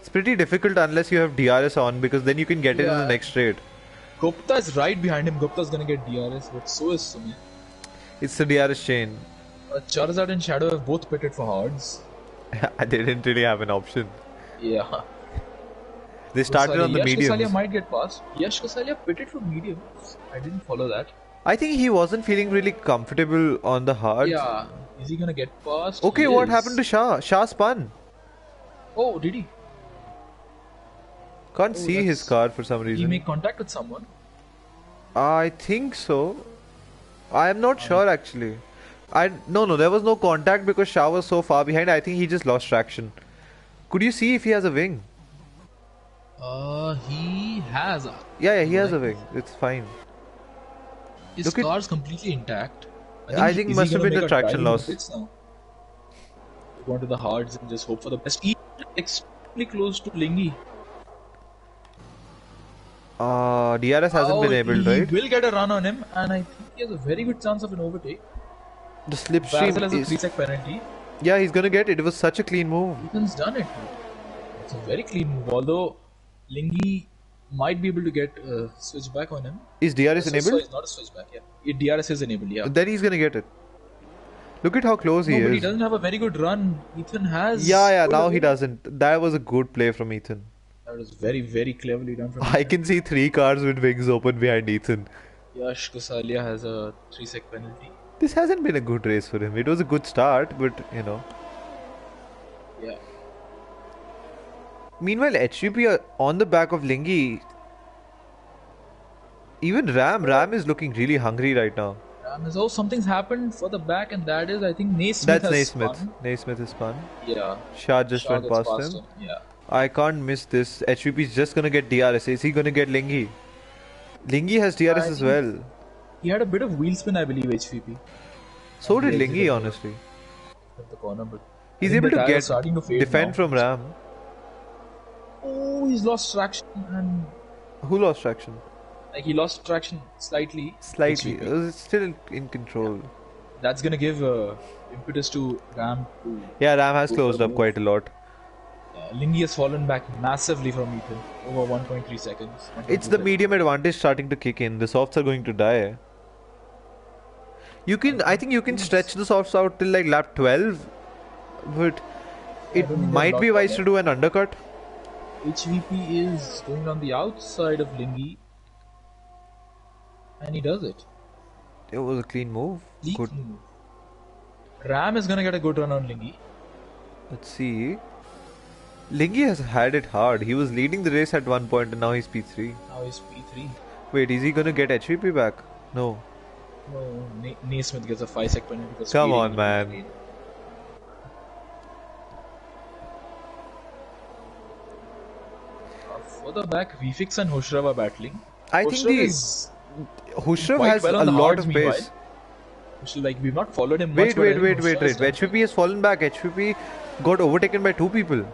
it's pretty difficult unless you have DRS on, because then you can get it in the Yeah. next straight. Gupta is right behind him. Gupta's gonna get DRS, but so is Sume. It's the DRS chain. Charizard and Shadow have both pitted for hards. They didn't really have an option. Yeah. They started on the Yash Kasalia mediums. might get past. Yash Kasalia pitted for mediums. I didn't follow that. I think he wasn't feeling really comfortable on the hards. Yeah. Is he gonna get past? Okay, He what is. happened to Shah? Shah spun. Oh, did he? Can't see his that's- car for some Did he reason. make contact with someone? I think so. I am not sure actually. No, there was no contact because Shah was so far behind. I think he just lost traction. Could you see if he has a wing? He has. Yeah, he has a wing. It's fine. His Look at- car's completely intact. I think is must he have gonna been the make a traction dive in loss. the pits now? Go into the hards and just hope for the best. He's extremely close to Lingy. DRS hasn't been able, He right? will get a run on him, and I think he has a very good chance of an overtake. The Basil slipstream has a is. 3-sec penalty. Yeah, he's gonna get it. It was such a clean move. Ethan's done it. It's a very clean move, although Lingy might be able to get switch back on him. Is DRS So enabled? it's not a switch back, yeah. DRS is enabled, yeah. Then he's gonna get it. Look at how close he No, but he is. doesn't have a very good run. Ethan has. Yeah, good now he ability. doesn't. That was a good play from Ethan. That was very, very cleverly done from I can see 3 cars with wings open behind Ethan. Yash Kasalia has a 3-sec penalty. This hasn't been a good race for him. It was a good start, but Yeah. Meanwhile, HVP are on the back of Lingy. Even Ram is looking really hungry right now. Oh, something's happened for the back, and that is, I think, Naismith That's has Naismith. spun. Naismith is spun. Yeah. Shah just Shah went gets past him. Yeah. I can't miss this. HVP is just gonna get DRS. Is he gonna get Lingy? Lingy has DRS I as think- well. He had a bit of wheel spin, I believe, HVP. So did he Lingy, exited honestly. At the corner, but He's I think able the to tire get is starting to fade defend now. from Ram. Oh, he's lost traction, and Who lost traction? like he lost traction slightly. Slightly. HVP. It's still in control. That's gonna give impetus to Ram to. Yeah, Ram has Go closed for up move. quite a lot. Lingy has fallen back massively from Ethan, over 1.3 seconds. It's the medium advantage starting to kick in. The softs are going to die. I think you can stretch the softs out till like lap 12, but it don't think might they've be locked wise on to it. do an undercut. HVP is going on the outside of Lingy, and he does it. It was a clean move. Sleek Good. move. Ram is gonna get a good run on Lingy. Let's see. Lingy has had it hard. He was leading the race at one point and now he's P3. Now he's P3. Wait, is he gonna get HVP back? No. No, Naismith gets a 5-sec penalty for Come speeding on, in the man. lane. Further back, Vfix and Hushrav are battling. I think Hushrav is doing Hushrav quite has well a on the lot hards of meanwhile. pace. Like, we've not followed him much, Wait, but I wait, think wait, wait, Hushrav wait. is done HVP has fallen back. HVP got overtaken by 2 people.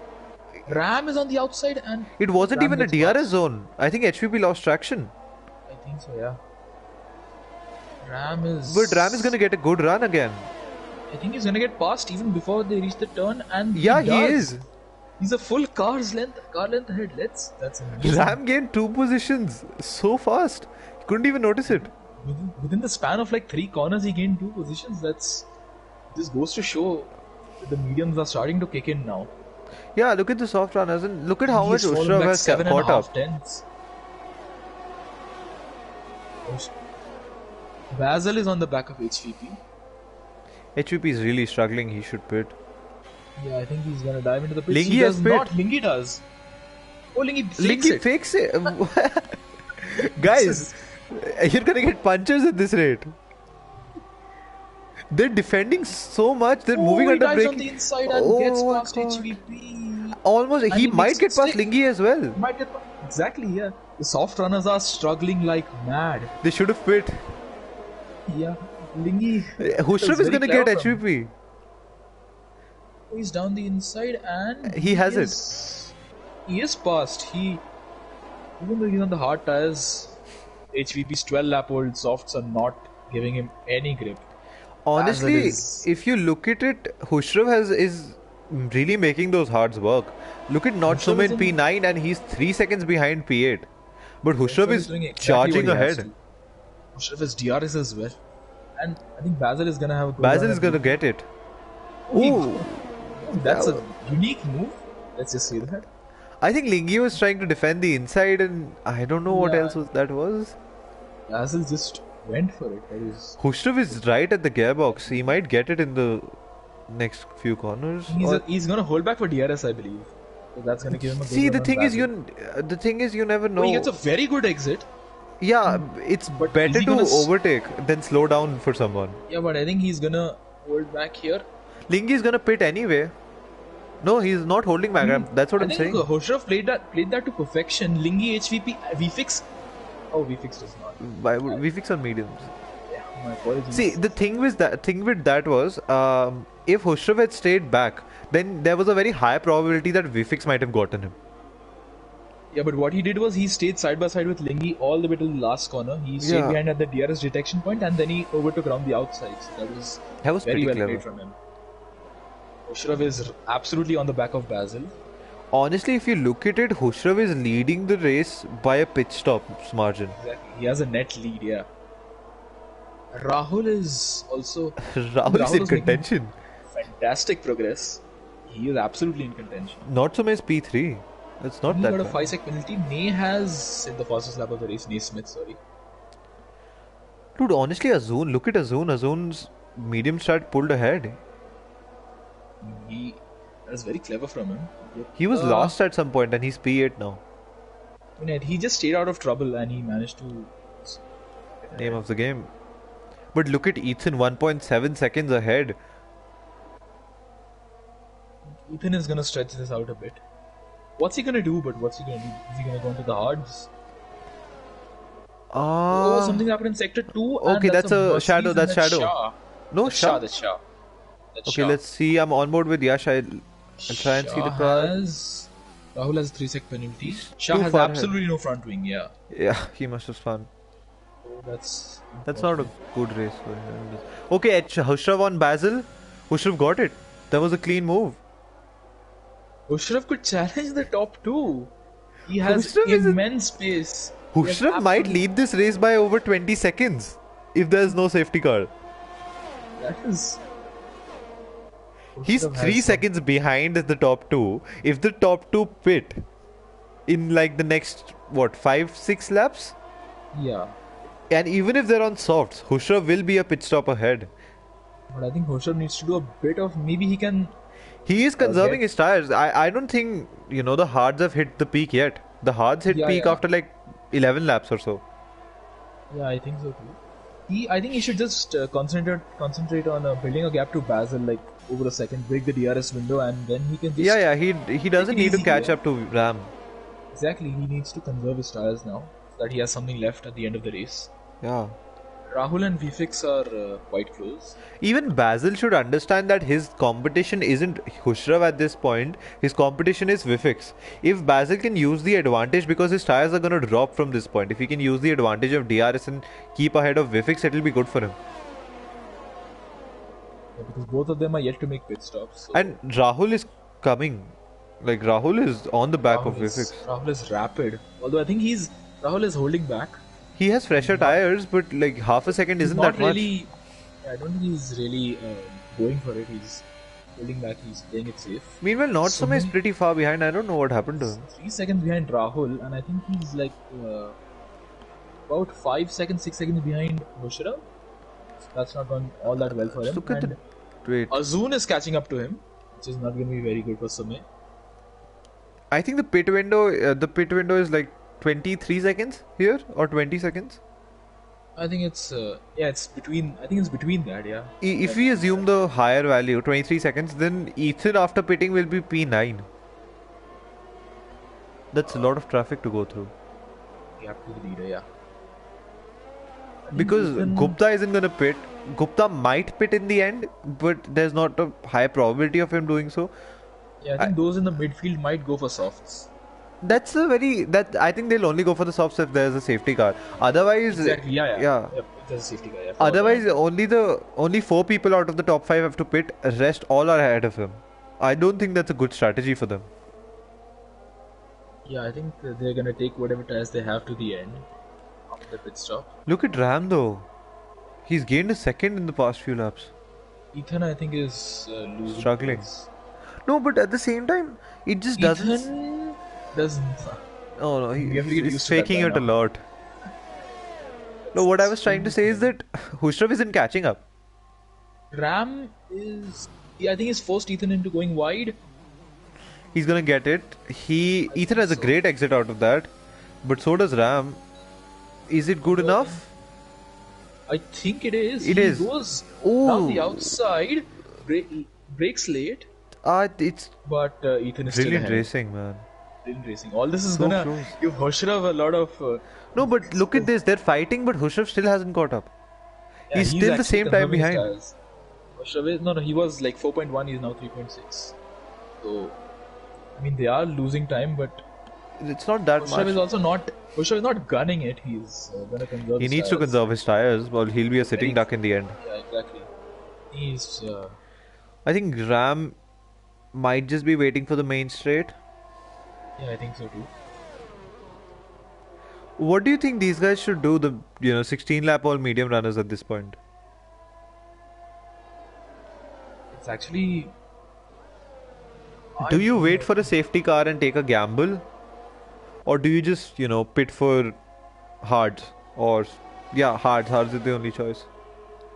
Ram is on the outside and It wasn't Ram even a gets DRS passed. zone. I think HVP lost traction. I think so, yeah. Ram is... But Ram is gonna get a good run again. I think he's gonna get passed even before they reach the turn, and Yeah, he he does. is. He's a full car length ahead. That's amazing. Ram gained 2 positions so fast. He couldn't even notice it. Within the span of like 3 corners, he gained 2 positions. This goes to show that the mediums are starting to kick in now. Yeah, look at the soft runners and look at how much He's fallen Ushrav back has caught up. tenths. Basil is on the back of HVP. HVP is really struggling. He should pit. Yeah, I think he's gonna dive into the pits. Lingy He has does pit. not. Lingy does. Oh, Lingy Fakes it. Guys, you're gonna get punches at this rate. They're defending so much. They're moving he under dives break. on the inside and Oh gets my past God. HVP. Almost. And He he might makes get past mistake. Lingy as well. Might get exactly, yeah. The soft runners are struggling like mad. They should have pit. Yeah, Lingy. Hushrav is gonna get HVP. He's down the inside and He has it. He is past. Even though he's on the hard tires, HVP's 12-lap-old softs are not giving him any grip. Honestly, is- if you look at it, Hushrav is really making those hards work. Look at Not Hushrav is Sumin in- P9 and he's 3 seconds behind P8. But Hushrav is doing exactly charging what he has ahead. to. Hushrav has DRS as well. And I think Basil is gonna have a good Basil run is at gonna it. get it. He- Ooh. That's a unique move. Let's just say that. I think Lingy was trying to defend the inside and I don't know what Yeah. else that was. Basil just went for it. That is, Hushrav is right at the gearbox. He might get it in the next few corners. Or- he's gonna hold back for DRS, I believe. So that's gonna give him a good See, run the on thing is, Basil. the thing is, you never know. Oh, he gets a very good exit. Yeah, it's But better is he to gonna overtake than slow down for someone. Yeah, but I think he's gonna hold back here. Lingy is gonna pit anyway. No, he's not holding back. That's what I I'm think saying. Hushrav played that to perfection. Lingy, HVP, VFix. Oh, VFix does not. We fix on mediums. Yeah, my apologies. See, the thing with that was, if Hushrav had stayed back, then there was a very high probability that Vfix might have gotten him. Yeah, but what he did was he stayed side by side with Lingy all the way till the last corner. He stayed Yeah. behind at the DRS detection point and then he overtook around the outside. So that was pretty very well clever. played from him. Hushrav is absolutely on the back of Basil. Honestly, if you look at it, Hushrav is leading the race by a pit stop margin. Exactly. He has a net lead, yeah. Rahul is also Rahul is in is making contention. fantastic progress. He is absolutely in contention. Not so much P3. It's not He that got a bad. 5-sec penalty. Nay has in the fastest lap of the race. Naismith, sorry. Dude, honestly, Azun, look at Azun. Azun's medium strat pulled ahead. That's very clever from him. He was last at some point and he's P8 now. He just stayed out of trouble and he managed to. Name of the game. But look at Ethan, 1.7 seconds ahead. Ethan is gonna stretch this out a bit. What's he gonna do? But what's he gonna do? Is he gonna go into the hards? Oh, something happened in sector 2. Okay, and that's a Mercedes shadow, and that's shadow. Shah. No, That's Shah. That's Shah. That's Okay, Shah. let's see. I'm on board with Yash. I'll try and see the car. Rahul has a 3-sec penalty. Shah too has far ahead. absolutely no front wing, yeah. Yeah, he must have spun. So that's not a good race for him. Okay, Hushrav on Basil. Hushrav got it. That was a clean move. Hushrav could challenge the top 2. He has Hushrav is immense pace. He has Hushrav might absolute- lead this race by over 20 seconds if there's no safety car. That is. He's Hushrav has 3 some- seconds behind the top 2. If the top 2 pit in like the next, 5-6 laps? Yeah. And even if they're on softs, Hushrav will be a pit stop ahead. But I think Hushrav needs to do a bit of. Maybe he can. He is conserving Okay. his tires. I don't think, the hards have hit the peak yet. The hards hit Yeah, peak yeah. after like 11 laps or so. Yeah, I think so too. I think he should just concentrate on building a gap to Basil, like over a second, break the DRS window, and then he can just. Yeah, he doesn't it need to easy, catch yeah. up to Ram. exactly. He needs to conserve his tires now, so that he has something left at the end of the race. Yeah. Rahul and Vifix are quite close. Even Basil should understand that his competition isn't Hushrav at this point. His competition is Vifix. If Basil can use the advantage, because his tires are going to drop from this point, if he can use the advantage of DRS and keep ahead of Vifix, it will be good for him. Yeah, because both of them are yet to make pit stops. So And Rahul is coming. Like, Rahul is on the back of Vifix. Rahul is rapid. Although I think Rahul is holding back. He has fresher tires, but like half a second He's isn't not that much. really. I don't think he's really going for it. He's holding back. He's playing it safe. Meanwhile, Notsame is pretty far behind. I don't know what happened to him. 3 seconds behind Rahul, and I think he's like about 5 seconds, 6 seconds behind Bushra. So that's not gone all that well for him. Look at and the wait. Azun is catching up to him, which is not going to be very good for Sumay. I think the pit window is like 23 seconds here or 20 seconds. I think it's it's between. I think it's between that. Yeah. If we assume the higher value, 23 seconds, then Ethan after pitting will be P9. That's a lot of traffic to go through. Gap to the leader. Yeah. Because Gupta isn't gonna pit. Gupta might pit in the end, but there's not a high probability of him doing so. Yeah, I think those in the midfield might go for softs. That's a very that I think they'll only go for the softs if there's a safety car. Otherwise, Exactly. Yeah. yeah. Yep, there's a safety car. Yeah, Otherwise, only 4 people out of the top 5 have to pit. Rest all are ahead of him. I don't think that's a good strategy for them. Yeah, I think they're gonna take whatever tires they have to the end after the pit stop. Look at Ram though. He's gained a second in the past few laps. Ethan, I think, is losing. Struggling. No, but at the same time, it just doesn't. Ethan doesn't. Oh no, You have to get he's used to that faking by it a now. lot. No, what I was trying to say is that Hushrav isn't catching up. Ram is. Yeah, I think he's forced Ethan into going wide. He's gonna get it. Ethan has a so. great exit out of that, but so does Ram. Is it good enough? I think it is. It he is. goes Ooh. down the outside, breaks late, It's but Ethan is brilliant still ahead. racing, man. Brilliant racing. All this is So gonna close. give Hoshrav a lot of. No, but look at this. They're fighting, but Hushrav still hasn't caught up. Yeah, He's still the actually same time conserving his behind. tires. Hoshrav is, no, he was like 4.1. He's now 3.6. So, I mean, they are losing time, but It's not that Hoshrav is much. also not. Hoshrav is not gunning it. He's gonna conserve. He his needs to tires. conserve his tires, or he'll be a sitting duck in the end. Yeah, exactly. He's. I think Ram might just be waiting for the main straight. Yeah, I think so too. What do you think these guys should do? The 16 lap all medium runners at this point. It's actually. Do you wait for a safety car and take a gamble, or do you just pit for hards? Or hards is the only choice.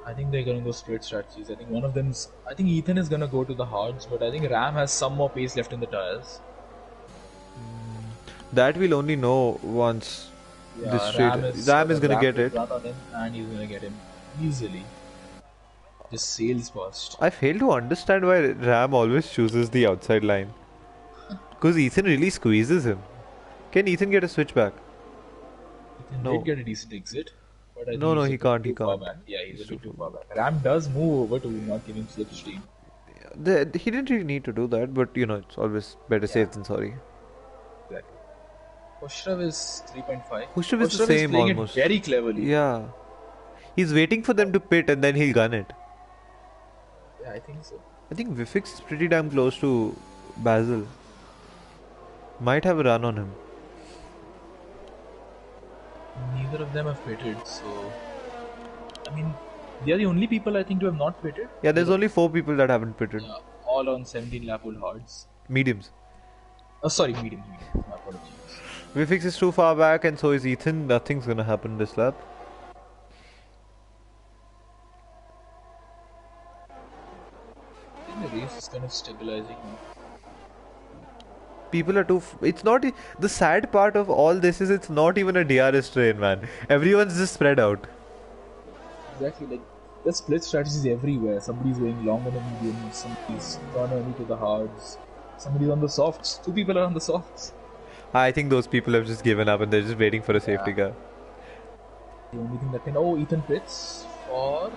I think they're gonna go split strategies. I think one of them's. I think Ethan is gonna go to the hards, but I think Ram has some more pace left in the tires. That we'll only know once Yeah, this straight. Ram is gonna get it. Run on him, and he's gonna get him easily. Just sails past. I fail to understand why Ram always chooses the outside line. Because Ethan really squeezes him. Can Ethan get a switchback? Ethan No. did get a decent exit, but I think No, he's he a bit can't, he too far can't. back. Yeah, he's a bit too far back. Ram does move over to not give him slipstream. He didn't really need to do that, but it's always better safe than sorry. Exactly. Hoshrav is 3.5. Hushrav is the same playing almost. it very cleverly. Yeah. He's waiting for them to pit and then he'll gun it. Yeah, I think so. I think Vifix is pretty damn close to Basil. Might have a run on him. Neither of them have pitted, so I mean, they are the only people I think to have not pitted. Yeah, there's only 4 people that haven't pitted. Yeah, all on 17 lap old hards. Mediums. Oh, sorry, medium. My apologies. Vifix is too far back and so is Ethan. Nothing's gonna happen this lap. I think the race is kind of stabilizing now. People are it's not the sad part of all this is it's not even a DRS train, man. Everyone's just spread out. Exactly, like there's split strategies everywhere. Somebody's going long on the mediums, somebody's gone early to the hards, somebody's on the softs. 2 people are on the softs. I think those people have just given up and they're just waiting for a Yeah. safety car. The only thing that can. Oh, Ethan pits for.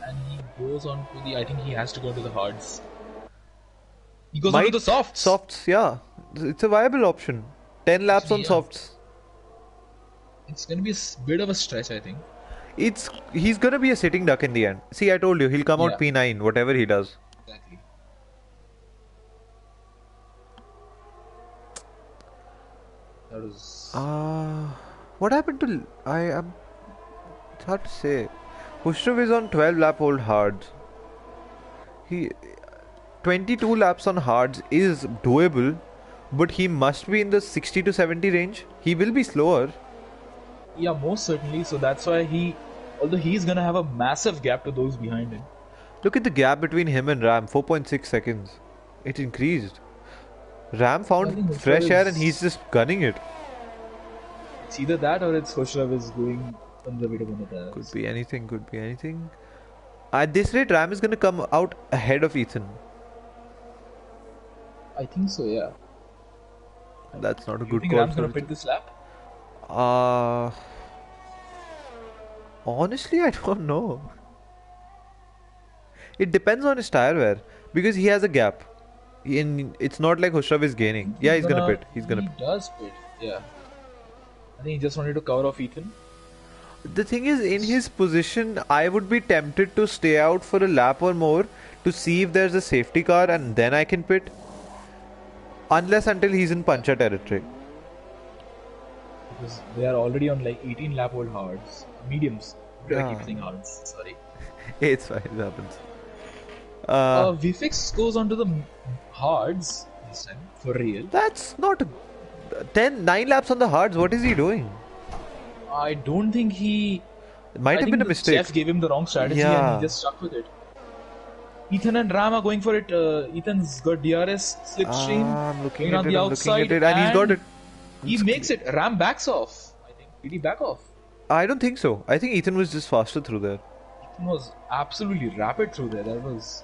And he goes on to the. I think he has to go to the hards. He goes on to the Might softs. softs, yeah. It's a viable option. 10 laps Actually, on yeah. softs. It's gonna be a bit of a stretch, I think. He's gonna be a sitting duck in the end. See, I told you he'll come out Yeah, P9, whatever he does. exactly. That was. What happened to I am it's hard to say. Hushrev is on 12 lap old hards. He 22 laps on hards is doable, but he must be in the 60 to 70 range. He will be slower. Yeah, most certainly. So that's why he. Although he's gonna have a massive gap to those behind him. Look at the gap between him and Ram, 4.6 seconds. It increased. Ram So I found think fresh Hoshrav air and he's is. just gunning it. It's either that or it's Hoshrav is going conservative on the Could tires. be anything, could be anything. At this rate, Ram is going to come out ahead of Ethan. I think so, yeah. That's not a Do you good think call Ram's for gonna Ethan. pit this lap? Uh, Honestly, I don't know. It depends on his tire wear because he has a gap. It's not like Hushrav is I gaining. think Yeah, he's he's gonna gonna. pit. He's gonna He pit. does pit. Yeah. I think he just wanted to cover off Ethan. The thing is, in his position, I would be tempted to stay out for a lap or more to see if there's a safety car and then I can pit. Unless until he's in puncher territory. Because they are already on like 18 lap old hards. Mediums. I keep Yeah, saying hards. Sorry. it's fine. It happens. Uh, Vfix goes on to the hards this time for real. that's not 9 laps on the hards. What is he doing? I don't think he. It might I have been think a the mistake. chef gave him the wrong strategy and Yeah. he just stuck with it. Ethan and Ram are going for it. Ethan's got DRS slipstream I'm looking going at on it. the I'm looking at outside, it, and he's got it. he makes it. Ram backs off. I think. Did he back off? I don't think so. I think Ethan was just faster through there. Ethan was absolutely rapid through there. That was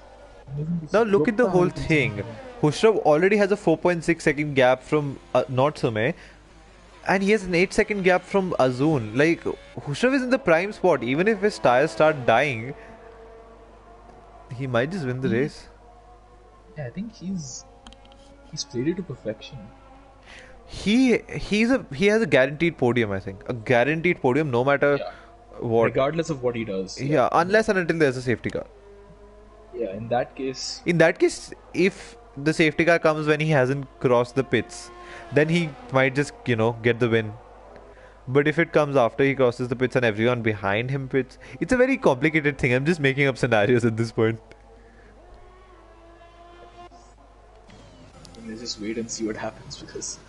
amazing to Now see. look at the Gupta whole helping thing. someone. Hushrav already has a 4.6 second gap from Nortsume, and he has an 8 second gap from Azun. Like Hushrav is in the prime spot. Even if his tires start dying, he might just win the race. Yeah, I think he's played it to perfection. He has a guaranteed podium. I think a guaranteed podium, no matter Yeah. what. Regardless of what he does. Yeah, unless and until there's a safety car. Yeah, in that case, In that case, if the safety car comes when he hasn't crossed the pits, then he might just, get the win. But if it comes after he crosses the pits and everyone behind him pits, it's a very complicated thing. I'm just making up scenarios at this point. let's just wait and see what happens because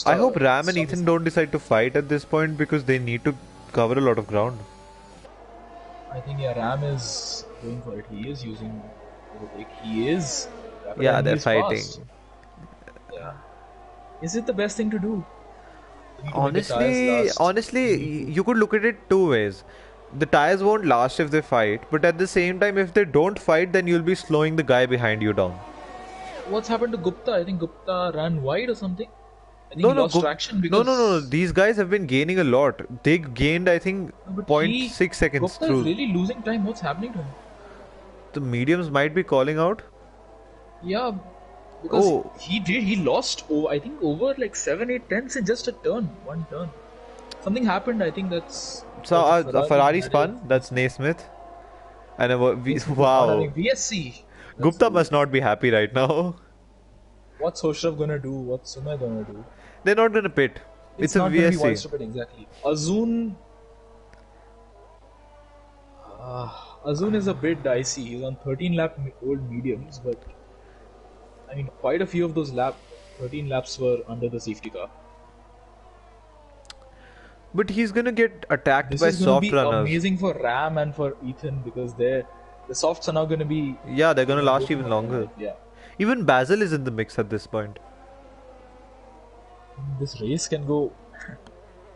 I hope Ram and stuff is. Ethan don't decide to fight at this point because they need to cover a lot of ground. I think yeah, Ram is going for it. He is using overtake. He is. Rapid Yeah, and they're he is fighting. fast. Yeah. Is it the best thing to do? You need to make the tires Honestly, last. honestly, You need to- you could look at it two ways. The tires won't last if they fight, but at the same time, if they don't fight, then you'll be slowing the guy behind you down. What's happened to Gupta? I think Gupta ran wide or something. I think No, he no, lost traction because no. These guys have been gaining a lot. They gained, I think, No, but zero point 0.6 seconds Gupta through. is really losing time. What's happening to him? The mediums might be calling out. Yeah, because Oh. he lost over, I think over like 7, 8 tenths in just a turn, one turn. Something happened. I think that's So a Ferrari spun. That's Naismith. And Not wow, having VSC. Gupta must not be happy right now. What's Hoshrav gonna do? What's Sumay gonna do? They're not gonna pit. It's a not gonna be VSC. widespread exactly. Azun. Azun is a bit dicey. He's on 13 lap old mediums, but I mean, quite a few of those 13 laps were under the safety car. But he's gonna get attacked This by is going to soft be runners. amazing for Ram and for Ethan because the softs are now going to be. Yeah, they're gonna last even longer. Yeah, Even Basil is in the mix at this point. this race can go.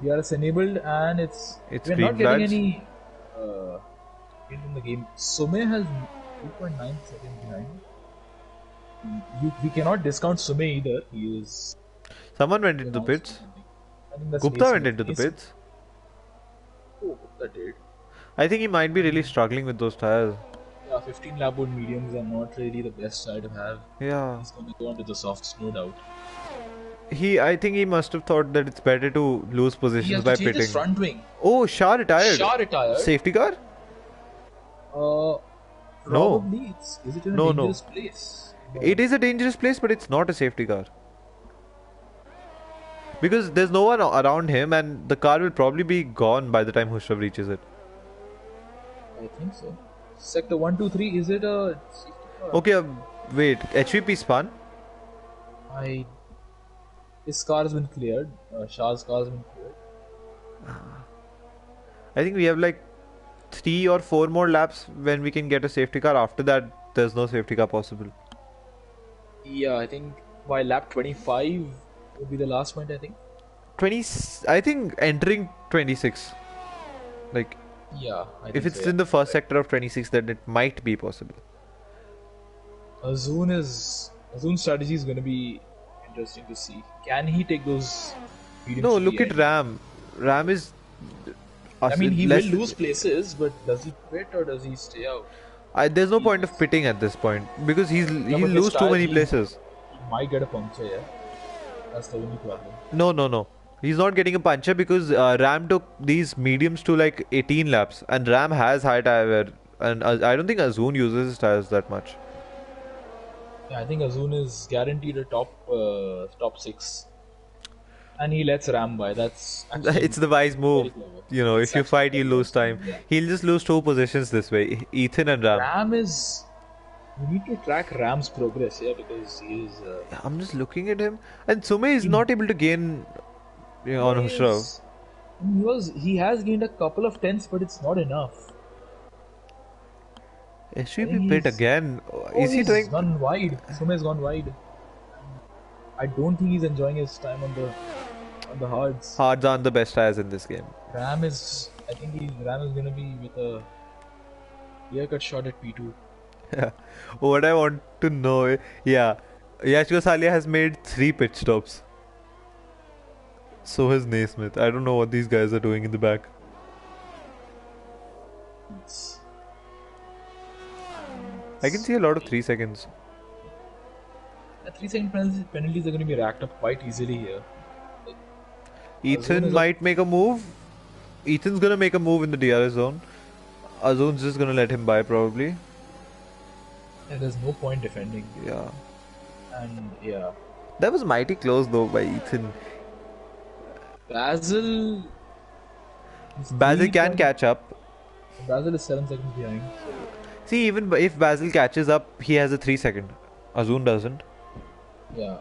DRS enabled and It's we're green not getting flags. any hint in the game. Sume has 2.9 seconds behind. We cannot discount Sume either. He is. Someone went They into the announced pits. something. I think that's Gupta went Naismith. into the Naismith. pits. Oh, that did. I think he might be really struggling with those tires. Yeah, 15 lap mode mediums are not really the best side to have. Yeah. He's going to go on to the softs, no doubt. I think he must have thought that it's better to lose He positions has to by change his pitting. front wing. Oh, Shah retired. Shah retired. Safety car? Uh, No. Probably. Is it in a No, no. dangerous place? It is a dangerous place, but it's not a safety car. Because there's no one around him, and the car will probably be gone by the time Hushrav reaches it. I think so. Sector 123, is it a safety car? Okay, wait. HVP spun? I. His car has been cleared. Shah's car has been cleared. I think we have like 3 or 4 more laps when we can get a safety car. After that, there's no safety car possible. Yeah, I think by lap 25 would be the last point, I think. 20, I think entering 26. Like, Yeah, I if think it's so, in yeah. the first sector of 26, then it might be possible. Azun's strategy is going to be interesting to see. Can he take those mediums No, to look the at end? Ram. Ram is. I mean, he less, will lose places, but does he quit or does he stay out? there's no point of pitting at this point because Yeah, he'll but his lose too tires, many places. he might get a puncture, yeah. That's the only problem. No, no, no. He's not getting a puncture because Ram took these mediums to like 18 laps, and Ram has high tire wear, and I don't think Azun uses his tires that much. Yeah, I think Azun is guaranteed a top 6. And he lets Ram by. That's actually It's the wise very move. clever. You know, It's if you actually fight, you very lose clever. time. Yeah. He'll just lose 2 positions this way, Ethan and Ram. Ram is. You need to track Ram's progress, yeah, because he is. I'm just looking at him, and Sume is not able to gain on Hushrav. He has gained a couple of tenths, but it's not enough. SVP pit again. Is he he's doing? gone wide. Sume has gone wide. I don't think he's enjoying his time on the hards. Hards aren't the best tires in this game. Ram is. I think Ram is gonna be with a clear-cut shot at P2. What I want to know, yeah, Yash Gosalia has made 3 pit stops. So has Naismith. I don't know what these guys are doing in the back. Yes. I can see a lot of 3 seconds. The 3-second penalties are going to be racked up quite easily here. Ethan is might make a move. Ethan's gonna make a move in the DRS zone. Azun's just gonna let him by probably. Yeah, there's no point defending. Yeah. And yeah, That was mighty close though by Ethan. Basil. Basil can catch up. Basil is 7 seconds behind. So. See, even if Basil catches up, he has a 3 second. Azun doesn't. Yeah.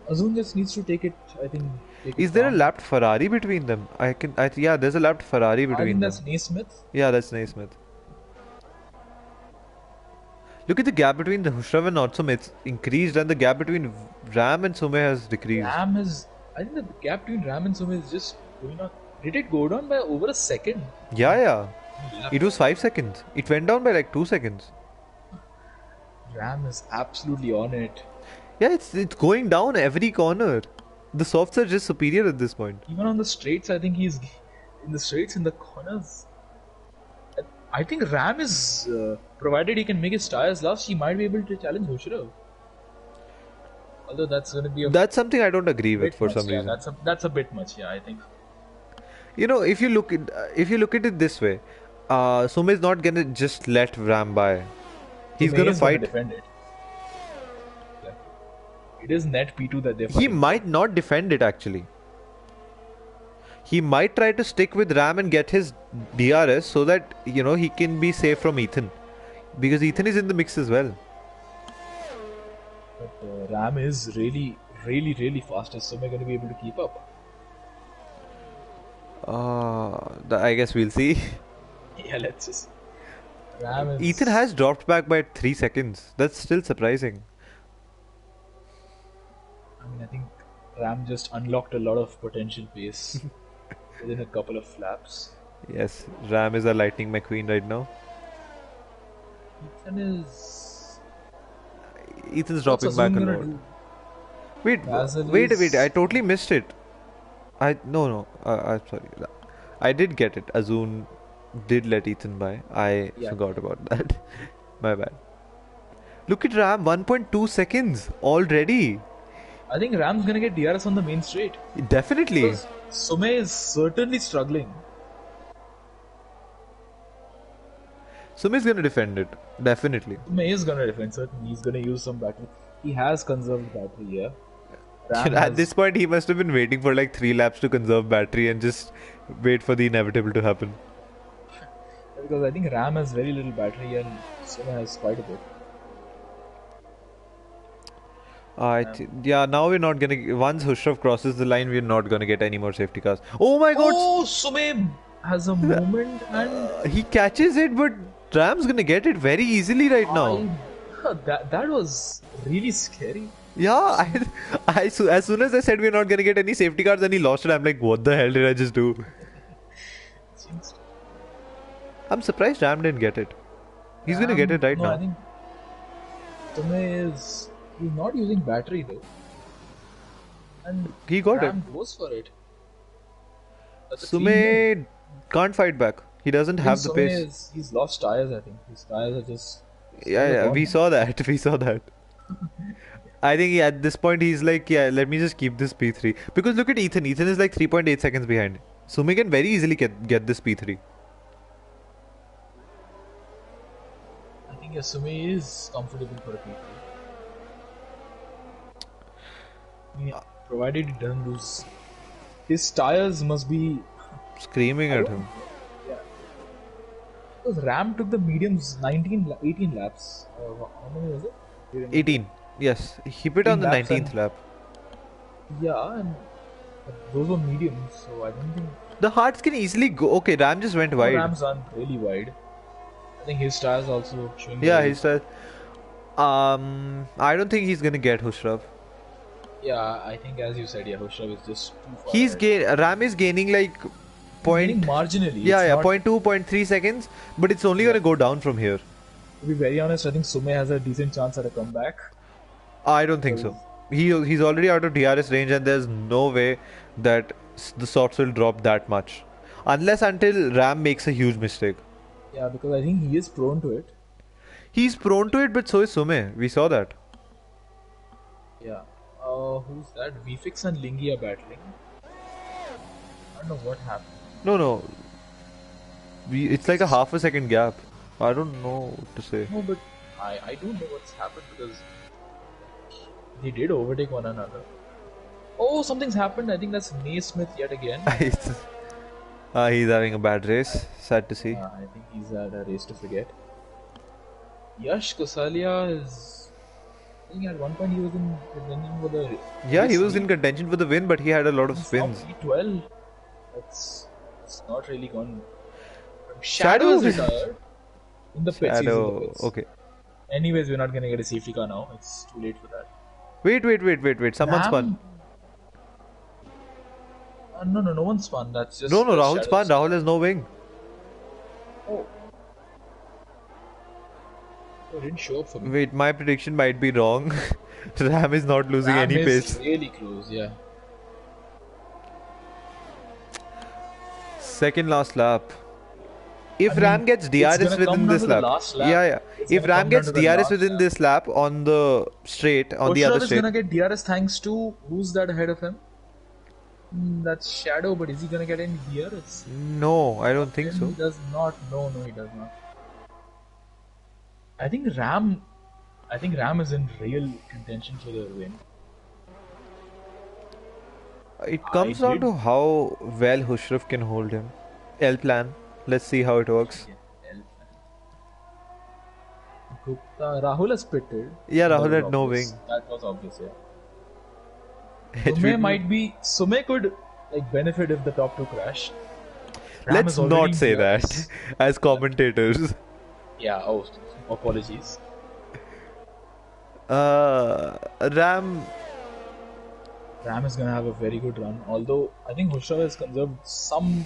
Azun just needs to take it, I think. Is there a lapped Ferrari between them? Yeah, there's a lapped Ferrari I between think them. that's Naismith. Yeah, that's Naismith. Look at the gap between the Hushrav and Otsume. It's increased, and the gap between Ram and Sume has decreased. I think the gap between Ram and Sume is just going on. Did it go down by over a second? Yeah. It was 5 seconds. It went down by like 2 seconds. Ram is absolutely on it. Yeah, it's going down every corner. The softs are just superior at this point. Even on the straights, I think he's in the straights in the corners. I think Ram is provided he can make his tires last, he might be able to challenge Hushrav. Although that's going to be That's something I don't agree with for some reason. That's a bit much. Yeah, I think. You know, if you look at it this way, Sume is not gonna just let Ram by. He's gonna fight. Defend it. Yeah. It is net P2 that they're He fighting. might not defend it actually. He might try to stick with Ram and get his DRS so that he can be safe from Ethan, because Ethan is in the mix as well. But Ram is really, really, really fast. Is Sume going to be able to keep up? I guess we'll see. Yeah, let's just. Ram is. Ethan has dropped back by 3 seconds. That's still surprising. I mean, I think Ram just unlocked a lot of potential pace within a couple of flaps. Yes, Ram is a Lightning McQueen right now. Ethan is. Ethan's What's dropping back Azun a gonna lot. do? Wait, Basil wait. I is. totally missed it. No. I'm sorry. I did get it. Azun did let Ethan by. I Yeah, forgot about that. My bad. Look at Ram, 1.2 seconds already. I think Ram's gonna get DRS on the main straight Definitely. because Sume is certainly struggling. Sumi's gonna defend it. Definitely. Sume is gonna defend. Certainly, he's gonna use some battery. He has conserved battery here. Ram At has this point, he must have been waiting for like 3 laps to conserve battery and just wait for the inevitable to happen. because I think Ram has very little battery and Sume has quite a bit. Yeah, now we're not gonna. Once Hushraf crosses the line, we're not gonna get any more safety cars. Oh my god! Oh, Sume has a moment and He catches it, but Ram's gonna get it very easily right now. I that was really scary. Yeah, as soon as I said we're not gonna get any safety cars and he lost it, I'm like, what the hell did I just do? Jinxed. I'm surprised Ram didn't get it. He's gonna get it right No, I now. think Sume is he's not using battery though, and He got it. Ram goes for it. That's a clean move. Sume can't fight back. He doesn't I think have the Sume pace. is he's lost tires. I think his tires are just Yeah, gone we now. saw that. We saw that. I think at this point he's like, yeah, let me just keep this P3. Because look at Ethan. Ethan is like 3.8 seconds behind. Sumi can very easily get this P3. I think Yasumi is comfortable for a P3. Yeah, provided he doesn't lose. His tires must be. Screaming I at don't him. Yeah. Because Ram took the mediums 18 laps. How many was it? Do you remember? 18. Yes, he put 18 on the laps 19th and. lap. Yeah, and those were mediums, so I don't think. The hearts can easily go. Okay, Ram just went No, wide. Ram's run really wide. I think his tires also showing Yeah, very. he said. I don't think he's gonna get Hushraf. Yeah, I think as you said, yeah, Hushav is just too far He's ahead. Ram is gaining like He's getting point. marginally. Yeah, It's yeah, not. point 2, point 3 seconds. But it's only Yeah. gonna go down from here. To be very honest, I think Sume has a decent chance at a comeback. I don't think so. He's already out of DRS range, and there's no way that the softs will drop that much, unless until Ram makes a huge mistake. Yeah, because I think he is prone to it. He's prone to it, but so is Sume. We saw that. Yeah. Who's that? VFix and Lingy are battling. I don't know what happened. No. It's like a half a second gap. I don't know what to say. No, but I don't know what's happened because they did overtake one another. Oh, something's happened. I think that's Naismith yet again. He's having a bad race. Sad to see. I think he's at a race to forget. Yash Kosalia is. I think at one point he was in contention for the Yeah, he race was lead. in contention for the win, but he had a lot of He's now spins. P12. It's not really gone. Shadow Shadow is retired. In the pits. He's in the Shadow. pits. Okay. Anyways, we're not gonna get a safety car now. It's too late for that. Wait. Someone spun. No one spun. That's just No, Rahul Shadow spun. Rahul has no wing. Oh, it didn't show up for me. Wait, my prediction might be wrong. Ram is not losing Ram any is pace. really close. Yeah. Second last lap. If I mean, Ram gets it's DRS gonna come within down this to the lap. last lap. Yeah. It's If gonna Ram come down gets to the DRS last within lap. this lap on the straight, on the other Oshraf is straight. gonna get DRS thanks to who's that ahead of him? That's Shadow, but is he gonna get any DRS? No, I don't think He so. does not. No, he does not. I think Ram. I think Ram is in real contention for the win. It comes I down did- to how well Hushraf can hold him. L plan. Let's see how it works. Gupta, Rahul has pitted. Yeah, That Rahul was had no obvious. wing. That was obvious, yeah. It Sume will- might be. Sume could like benefit if the top two crash. Ram Let's is already not in say that DRS. as commentators. Yeah. Oh, apologies. Ram. Ram is gonna have a very good run. Although I think Hushav has conserved some.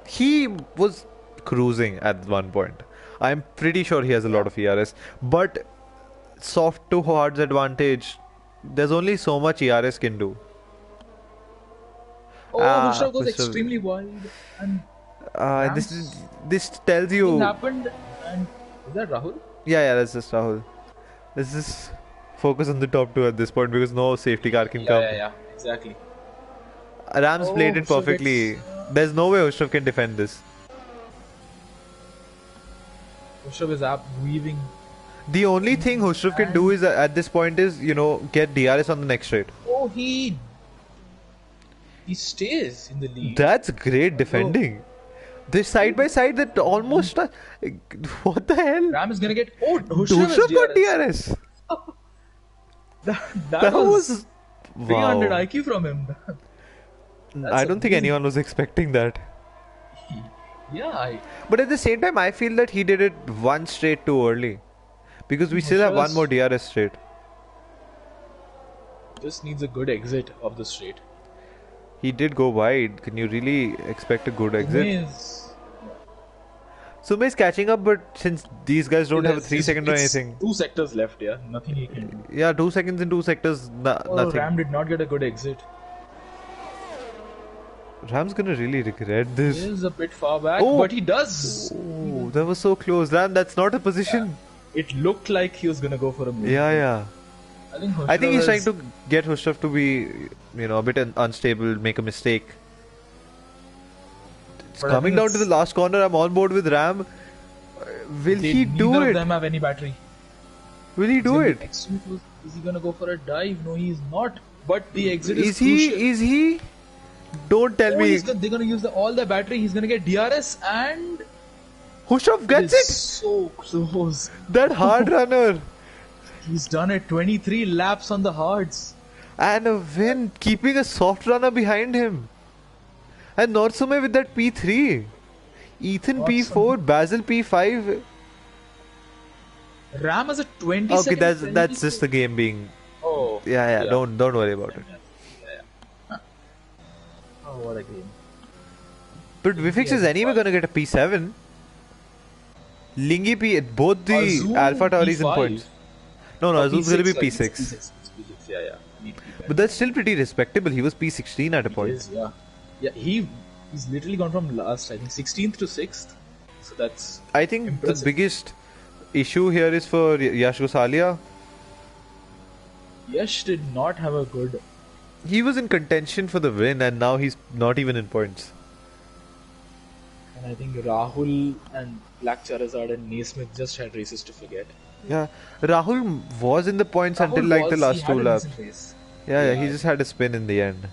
He was cruising at one point. I'm pretty sure he has a lot of ERS, but soft to hard's advantage There's only so much ERS can do. Oh, Hushra goes Mr. extremely wide, and This Rams this tells thing you. happened. And is that Rahul? Yeah, that's just Rahul. Let's just focus on the top two at this point because no safety car can Yeah, come. yeah, yeah, exactly. Rams Oh, played it Hushra gets perfectly. There's no way Ushraf can defend this. Hushra is up weaving, The only thing Hushraf can do and is at this point is get DRS on the next straight. oh, he stays in the lead. That's great Although defending. This side by side that almost what the hell? Ram is gonna get, oh, Hushra has Hushraf got DRS. DRS. That That was was 300 wow. IQ from him. That's I don't think amazing. anyone was expecting that. Yeah, I But at the same time, I feel that he did it one straight too early because we think still have one more Hushra's DRS straight. just needs a good exit of the straight. He did go wide. Can you really expect a good exit? Sume is. Sumay is catching up, but since these guys don't have a There's, 3 second or it's anything, 2 sectors left, yeah. Nothing he can do. yeah, 2 seconds in 2 sectors, Oh, nothing. Ram did not get a good exit. Ram's gonna really regret He this. is a bit far back, Oh, but he does. oh, that was so close. Ram, that's not a position. It looked like he was gonna go for a move. Yeah, yeah. I think I think he's Hushra trying to get Hushraf to be, a bit unstable, make a mistake. It's but I coming think down to the it's- last corner. I'm on board with Ram. Will he do neither of it? them have any battery. Will he He's do gonna be it? next to it. Is he gonna go for a dive? No, he is not. But the exit is Is he? crucial. Is he? Don't tell Oh, me. they're gonna use all their battery. He's gonna get DRS, and Hushraf gets is it. so close. That hard runner. He's done it. 23 laps on the hards. And a win, keeping a soft runner behind him. And Norsume with that P3. Ethan P4, Basil P5. Ram has a 20 Okay, second that's penalty. just the game being. Oh, Yeah. Don't worry about it. Oh, what a game. But Vifix is anyway gonna get a P7. Lingy P, both the Azul Alpha Tauris in P5. points. No, Oh, Azul's gonna be sorry, P6. P6. Yeah, yeah. Need P5. But that's still pretty respectable. He was P16 at a He point. is, yeah. Yeah, he's literally gone from last, I think, 16th to 6th. So that's I think impressive. the biggest issue here is for Yash Gosalia. Yash did not have a good. He was in contention for the win and now he's not even in points. And I think Rahul and Black Charizard and Naismith just had races to forget. Yeah, Rahul was in the points Rahul until like the he last had two a laps. decent race. Yeah, he just had a spin in the end.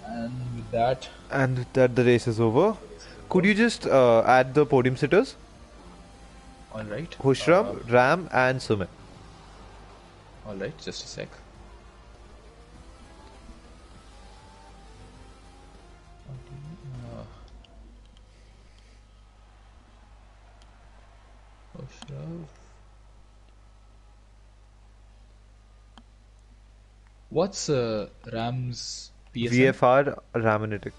And with that, And with that, the race is over. Could you just add the podium sitters? alright. Hushram, Ram, and Sumit. Alright, just a sec. What's Ram's PSN? VFR, Ramanitic.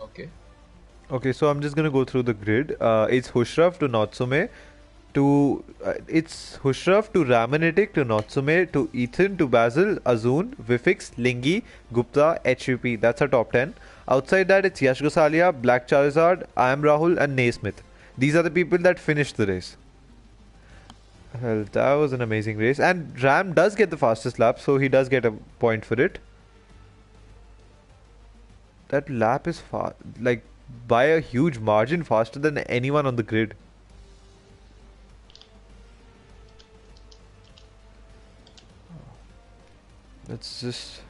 Okay. Okay, so I'm just gonna go through the grid. It's Hushraf to Natsume, it's Hushraf to Ramanitic to Natsume to Ethan to Basil, Azun, Vifix, Lingi, Gupta, HVP. That's our top 10. Outside that, it's Yash Gosalia, Black Charizard, I am Rahul, and Naismith. These are the people that finished the race. Well, that was an amazing race. And Ram does get the fastest lap, so he does get a point for it. That lap is far, like by a huge margin faster than anyone on the grid. Let's just.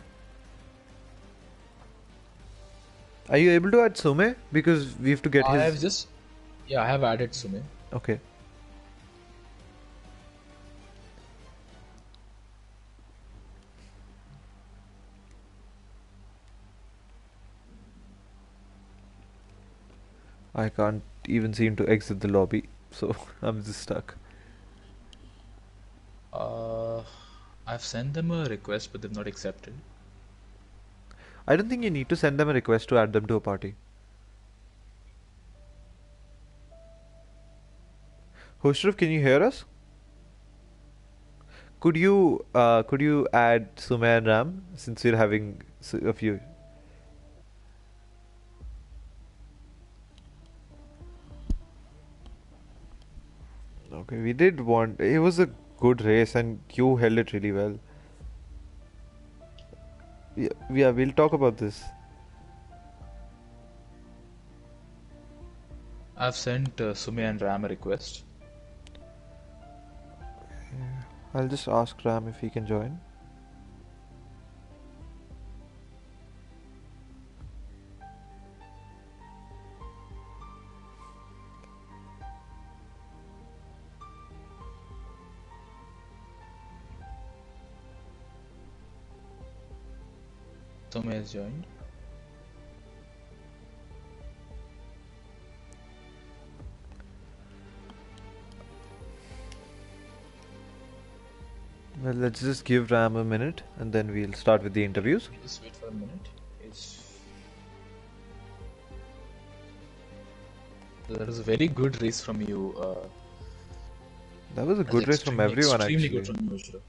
Are you able to add Sume? Because we have to get I his. have just. Yeah, I have added Sume. Okay. I can't even seem to exit the lobby, so I'm just stuck. I've sent them a request, but they've not accepted. I don't think you need to send them a request to add them to a party. Hushraf, can you hear us? Could you add Sumaya and Ram since we're having a few? Okay, we did want. It was a good race, and you held it really well. Yeah, we'll talk about this. I've sent Sumya and Ram a request. I'll just ask Ram if he can join. Sumya has joined. Well, let's just give Ram a minute, and then we'll start with the interviews. Just wait for a minute. It's... That was a very good race from you. That was a That's good race from extremely, everyone, extremely good actually. from you, Shrav.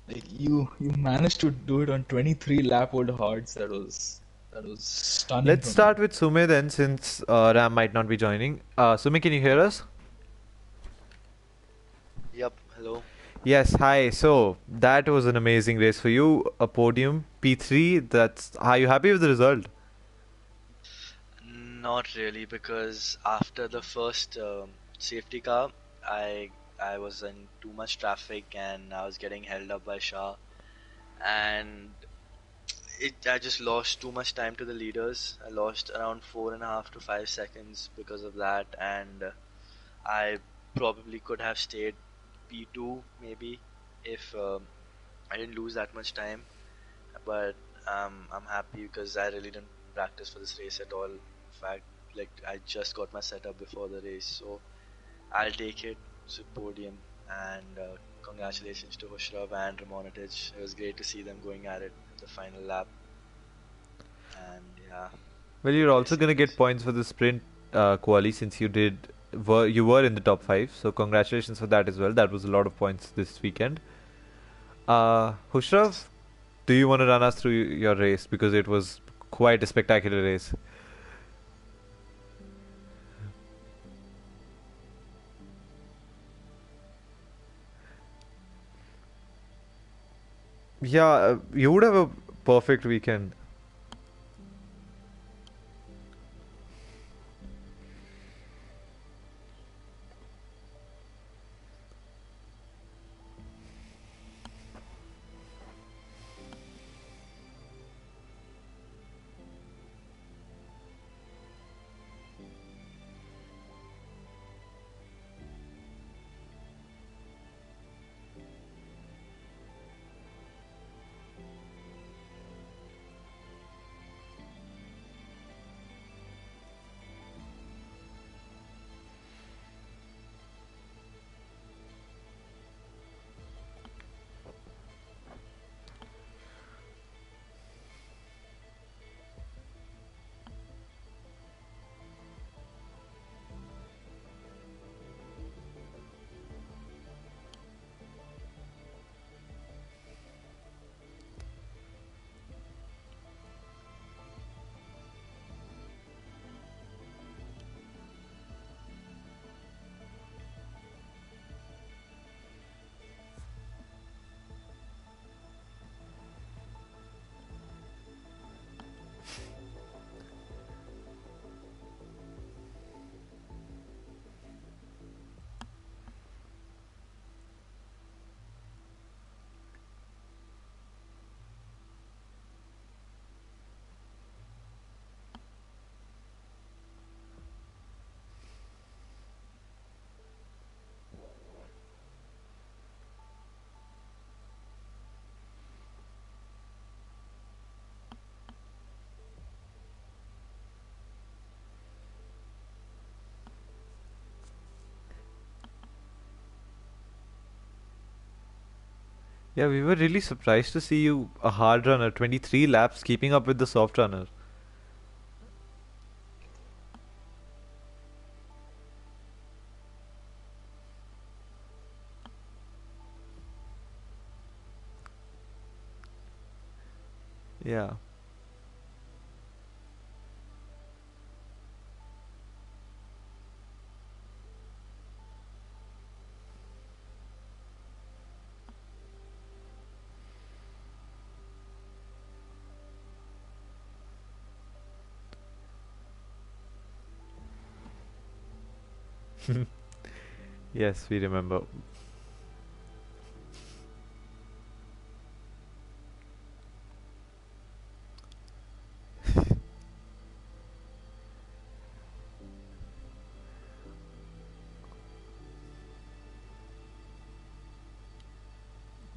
Like you managed to do it on 23 lap old hards. That was stunning Let's from you. start with Sume then, since Ram might not be joining. Sume, can you hear us? Yep, hello. Yes, hi. So that was an amazing race for you. A podium, P3. Are you happy with the result? Not really because after the first safety car, I I was in too much traffic and I was getting held up by Shah, and I just lost too much time to the leaders. I lost around 4.5 to 5 seconds because of that, and I probably could have stayed P2 maybe if I didn't lose that much time. But I'm happy because I really didn't practice for this race at all. In fact, like I just got my setup before the race, so I'll take it. It's a podium, and congratulations to Hushrav and Ramonatich. It was great to see them going at it in the final lap, and yeah, Well, you're also racing gonna get nice. points for the sprint quali since you were in the top five. So congratulations for that as well. That was a lot of points this weekend. Hushrav, do you want to run us through your race because it was quite a spectacular race? Yeah, you would have a perfect weekend. Yeah, we were really surprised to see you a hard runner, 23 laps, keeping up with the soft runner. Yeah. Yes, we remember.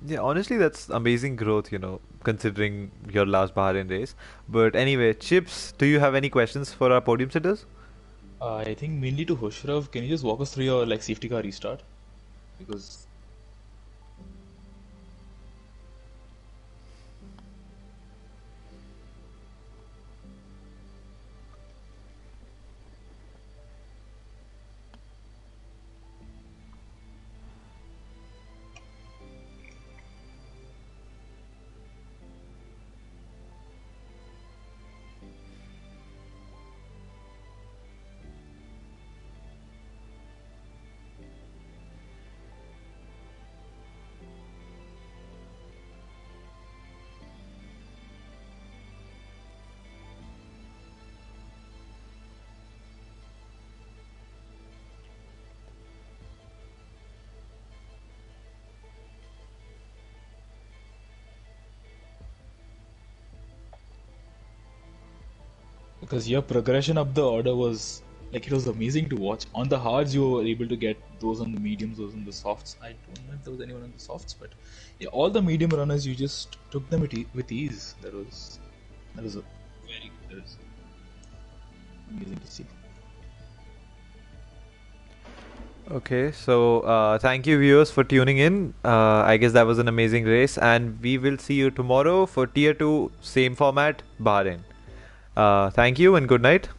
Yeah, honestly, that's amazing growth, considering your last Bahrain race. But anyway, Chips, do you have any questions for our podium sitters? I think mainly to Hoshraf, can you just walk us through your like safety car restart? Because because your progression up the order was like it was amazing to watch. On the hards, you were able to get those on the mediums, those on the softs. I don't know if there was anyone on the softs, but yeah, all the medium runners, you just took them with ease. That was a very good. That was amazing to see. Okay, so thank you, viewers, for tuning in. I guess that was an amazing race, and we will see you tomorrow for Tier 2, same format, Bahrain. Thank you and good night.